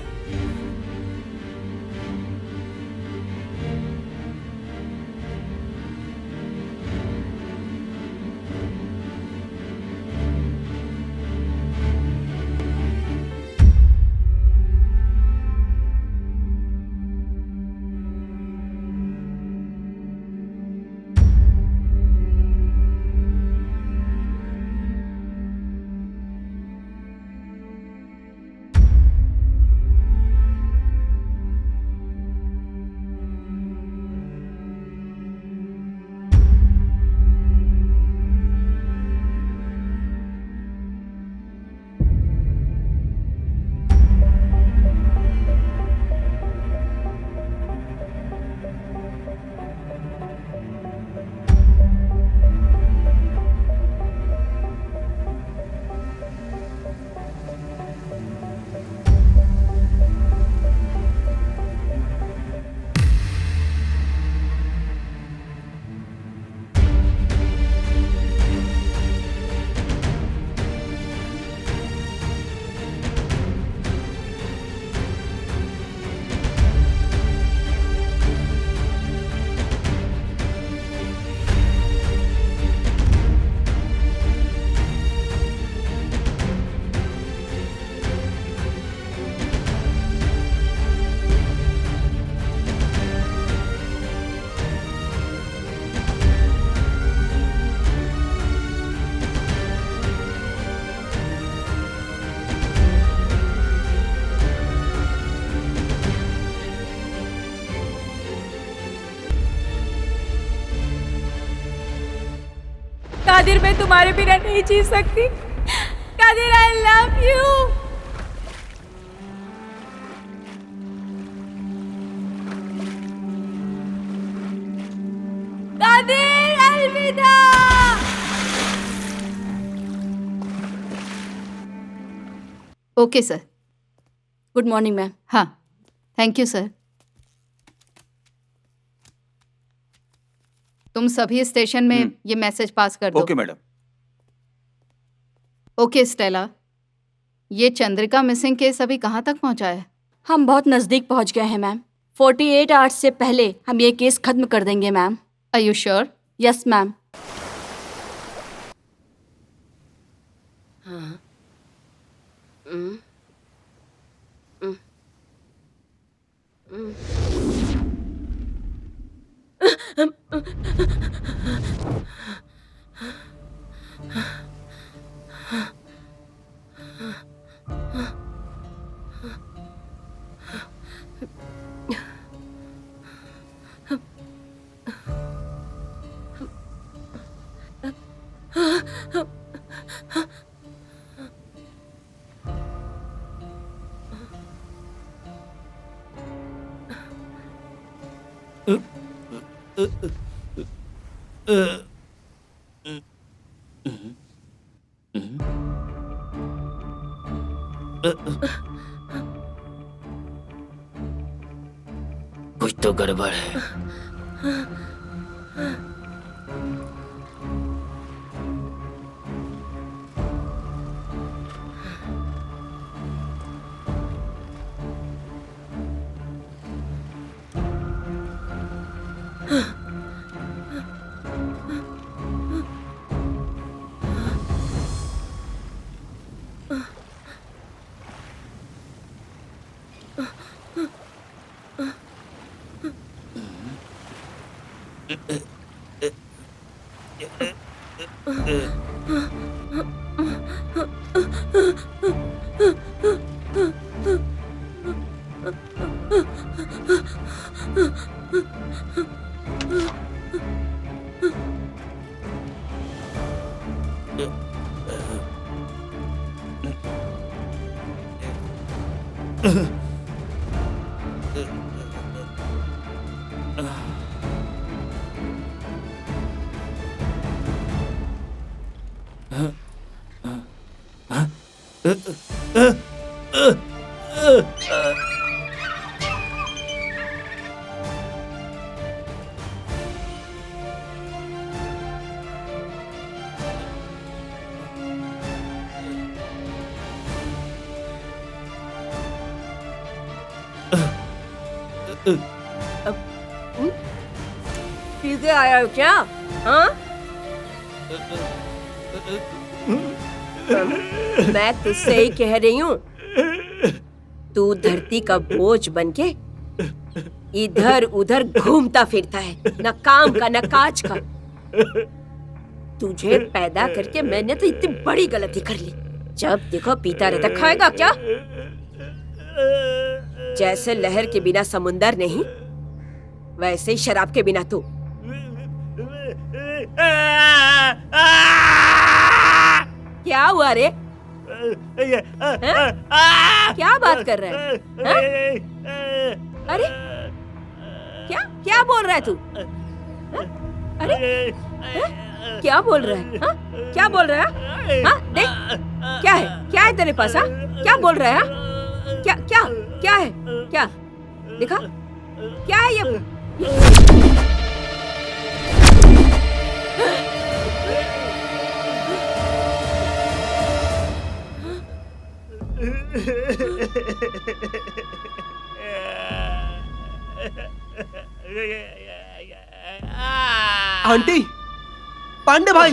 कादिर, मैं तुम्हारे बिना नहीं जी सकती। Qadir, I love you. Okay sir. Good morning ma'am. हाँ, थैंक यू सर। तुम सभी स्टेशन में ये मैसेज पास कर दो। Okay madam. ओके स्टेला, ये चंद्रिका मिसिंग केस अभी कहाँ तक पहुँचा है? हम बहुत नज़दीक पहुँच गए हैं मैम। 48 आवर्स से पहले हम ये केस खत्म कर देंगे ma'am. Are you sure? Yes ma'am. कुछ तो गड़बड़ है। सीधे आया हो क्या? हाँ? मैं तुझसे ही कह रही हूँ, तू धरती का बोझ बनके इधर उधर घूमता फिरता है, न काम का न काज का। तुझे पैदा करके मैंने तो इतनी बड़ी गलती कर ली। जब देखो पीता रहता। खाएगा क्या? जैसे लहर के बिना समुंदर नहीं, वैसे ही शराब के बिना तू। क्या हुआ रे? क्या बात कर रहा है? अरे क्या क्या बोल रहा है तू? अरे क्या बोल रहा है? हा? क्या बोल रहा है? हाँ देख, क्या है तेरे पास? हाँ क्या बोल रहा है? क्या क्या क्या है? क्या दिखा? क्या है ये? आंटी, पांडे भाई,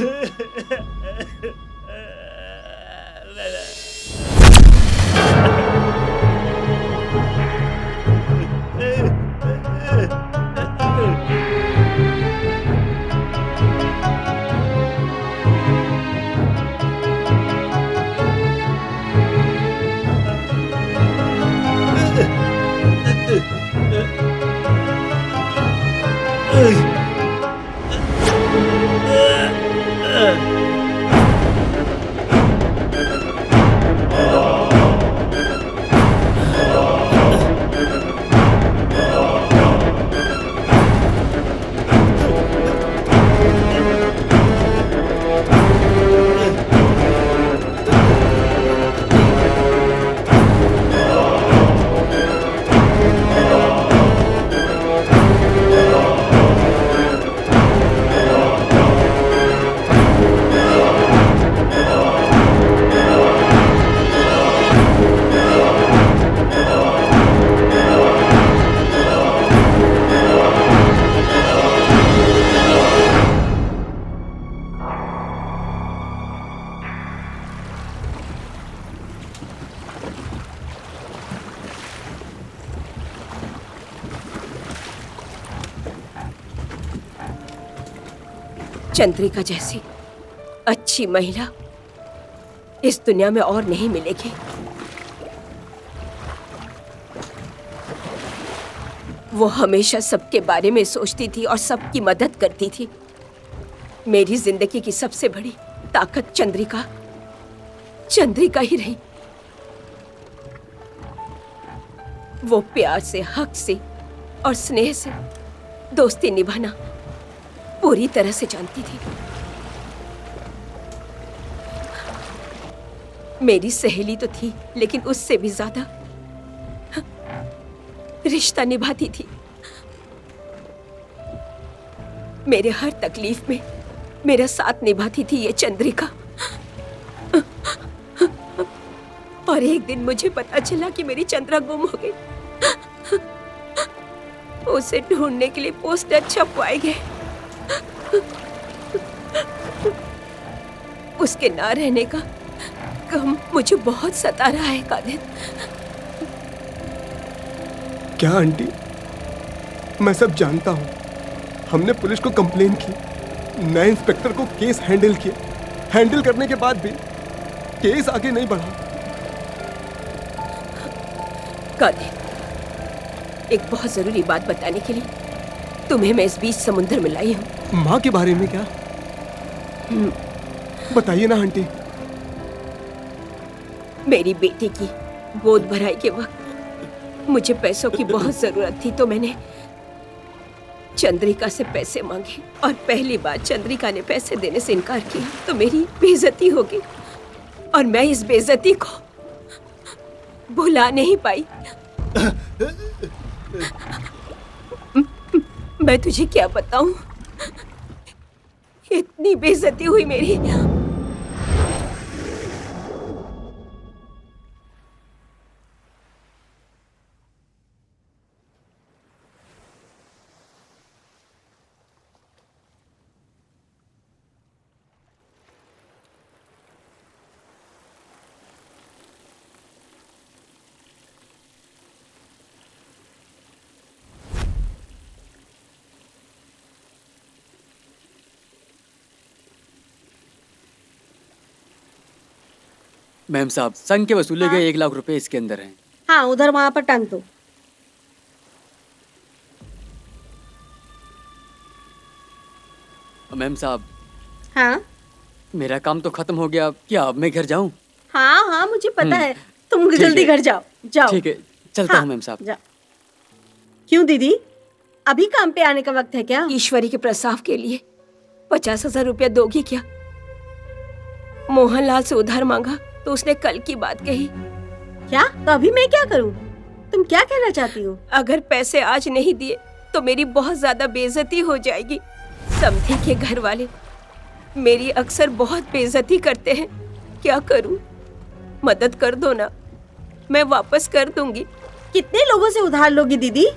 चंद्रिका जैसी अच्छी महिला इस दुनिया में और नहीं मिलेगी। वो हमेशा सबके बारे में सोचती थी और सबकी मदद करती थी। मेरी जिंदगी की सबसे बड़ी ताकत चंद्रिका ही रही। वो प्यार से, हक से और स्नेह से दोस्ती निभाना पूरी तरह से जानती थी। मेरी सहेली तो थी, लेकिन उससे भी ज्यादा रिश्ता निभाती थी। मेरे हर तकलीफ में मेरा साथ निभाती थी ये चंद्रिका। और एक दिन मुझे पता चला कि मेरी चंद्रा गुम हो गई। उसे ढूंढने के लिए पोस्टर छपवाए गए। उसके ना रहने का गम मुझे बहुत सता रहा है कादिर। क्या आंटी, मैं सब जानता हूँ। हमने पुलिस को कंप्लेन की, नए इंस्पेक्टर को केस हैंडल किया। हैंडल करने के बाद भी केस आगे नहीं बढ़ा। कादिर, एक बहुत जरूरी बात बताने के लिए तुम्हें मैं इस बीच समुद्र में लाई हूँ। माँ के बारे में क्या? बताइए ना आंटी। मेरी बेटी की गोद भराई के वक्त मुझे पैसों की बहुत जरूरत थी, तो मैंने चंद्रिका से पैसे मांगे और पहली बार चंद्रिका ने पैसे देने से इनकार किया तो मेरी बेइज्जती हो गई और मैं इस बेइज्जती को भुला नहीं पाई। मैं तुझे क्या बताऊं, इतनी बेइज्जती हुई मेरी। मैम साहब, संघ के वसूले गए 1 लाख रुपए इसके अंदर हैं। हाँ, उधर वहां पर टांग दो। मैम साहब, हाँ मेरा काम तो खत्म हो गया, क्या अब मैं घर जाऊं? हाँ हाँ, मुझे पता है। तुम ठीक जल्दी है। घर जाओ। जाओ। ठीक है, चलता हूं मैम साहब। जाओ। क्यों दीदी, अभी काम पे आने का वक्त है क्या? ईश्वरी के प्रसाव के लिए 50,000 रुपया दोगी क्या? मोहनलाल से उधार मांगा तो उसने कल की बात कही। क्या? तो अभी मैं क्या करूं? तुम क्या कहना चाहती हो? अगर पैसे आज नहीं दिए तो मेरी बहुत ज्यादा बेइज्जती हो जाएगी। समधी के घर वाले मेरी अक्सर बहुत बेइज्जती करते हैं। क्या करूं? मदद कर दो ना, मैं वापस कर दूंगी। कितने लोगों से उधार लोगी दीदी?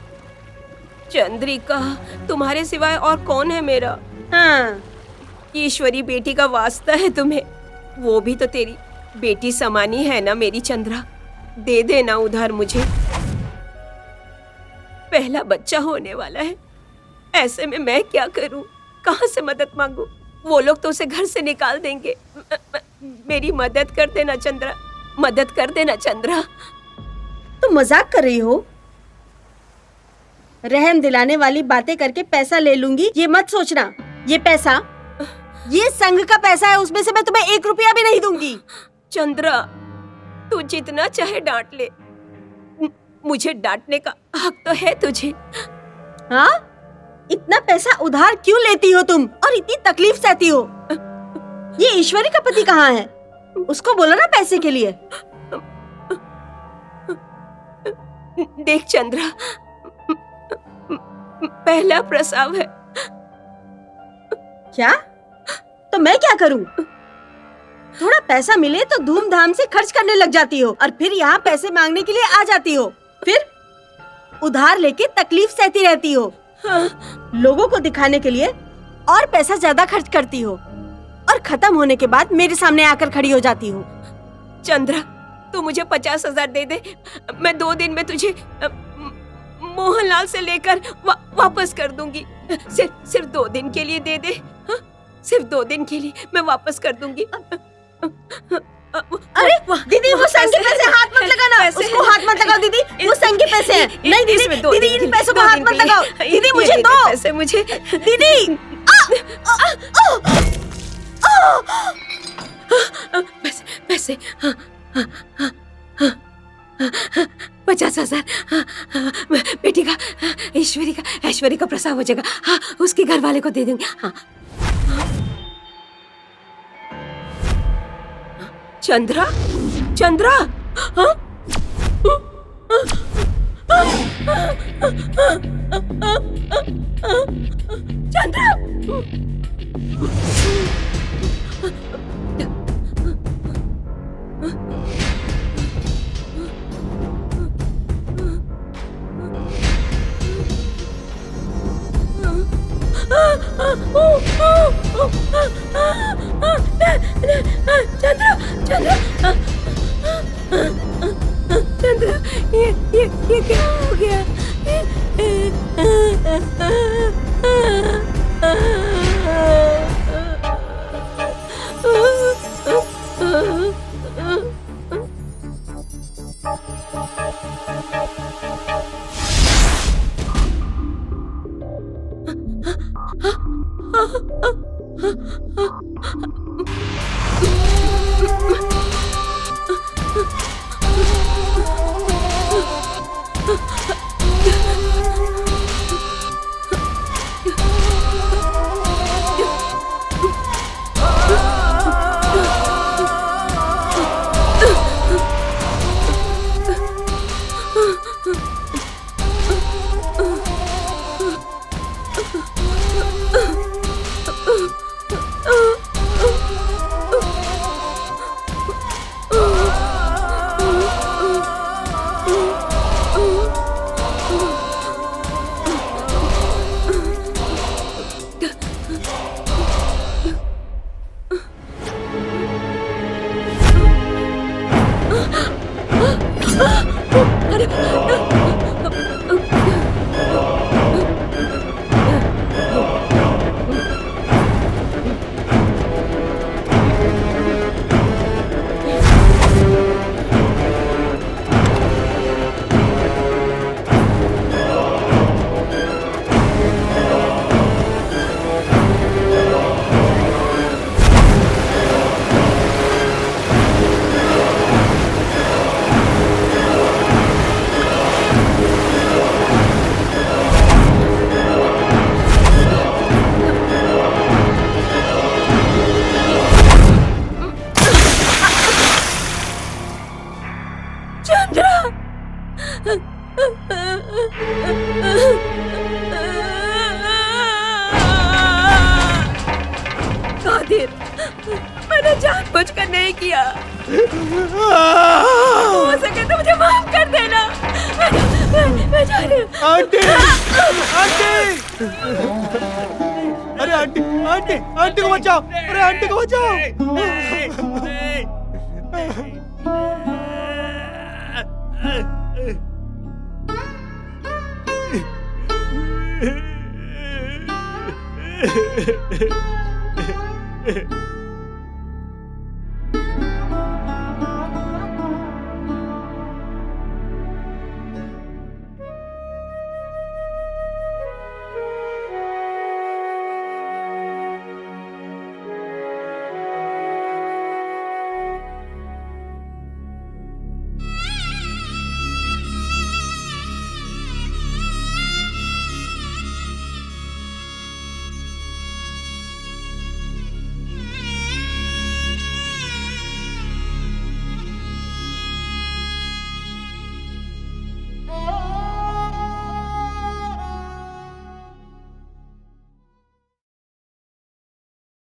चंद्रिका, तुम्हारे सिवाय और कौन है मेरा? हाँ, ईश्वरी बेटी का वास्ता है तुम्हें, वो भी तो तेरी बेटी समानी है ना मेरी चंद्रा। दे देना उधार मुझे, पहला बच्चा होने वाला है। ऐसे में मैं क्या करूं, कहां से मदद मांगूं? वो लोग तो उसे घर से निकाल देंगे। मेरी मदद कर देना चंद्रा, मदद कर देना चंद्रा। तुम मजाक कर रही हो? रहम दिलाने वाली बातें करके पैसा ले लूंगी ये मत सोचना। ये पैसा, ये संघ का पैसा है, उसमें से मैं तुम्हें 1 रुपया भी नहीं दूंगी। चंद्रा, तू जितना चाहे डांट ले, मुझे डांटने का हक तो है तुझे। हाँ? इतना पैसा उधार क्यों लेती हो तुम और इतनी तकलीफ सहती हो? ये ईश्वरी का पति कहाँ है? उसको बोलो ना पैसे के लिए। देख चंद्रा, पहला प्रसव है। क्या? तो मैं क्या करूं? थोड़ा पैसा मिले तो धूमधाम से खर्च करने लग जाती हो और फिर यहाँ पैसे मांगने के लिए आ जाती हो। फिर उधार लेके तकलीफ सहती रहती हो। लोगों को दिखाने के लिए और पैसा ज्यादा खर्च करती हो और खत्म होने के बाद मेरे सामने आकर खड़ी हो जाती हो। चंद्रा, तू मुझे 50,000 दे दे, मैं 2 दिन में तुझे मोहनलाल से लेकर वापस कर दूंगी। सिर्फ 2 दिन के लिए दे दे। हाँ? सिर्फ 2 दिन के लिए मैं वापस कर दूंगी। अरे दीदी वो संग के पैसे हाथ मत लगाना, उसको हाथ मत लगाओ दीदी, वो संग के पैसे हैं। नहीं दीदी, दीदी इन पैसों को हाथ मत लगाओ। दीदी मुझे दो पैसे, मुझे दीदी। पैसे 50,000 बेटी का, ऐश्वरी का प्रसव हो जाएगा। हाँ, उसके घर वाले को दे देंगे। हाँ। चंद्रा, चंद्रा, हाँ? चंद्रा, चंद्रा, चंद्रा, चंद्रा, ये क्या हो गया? कादिर, मैंने जानबूझकर नहीं किया। हो सके तो मुझे माफ कर देना। मैं जा रही हूँ। आंटी, आंटी, अरे आंटी, आंटी, आंटी को बचाओ, अरे आंटी को बचाओ।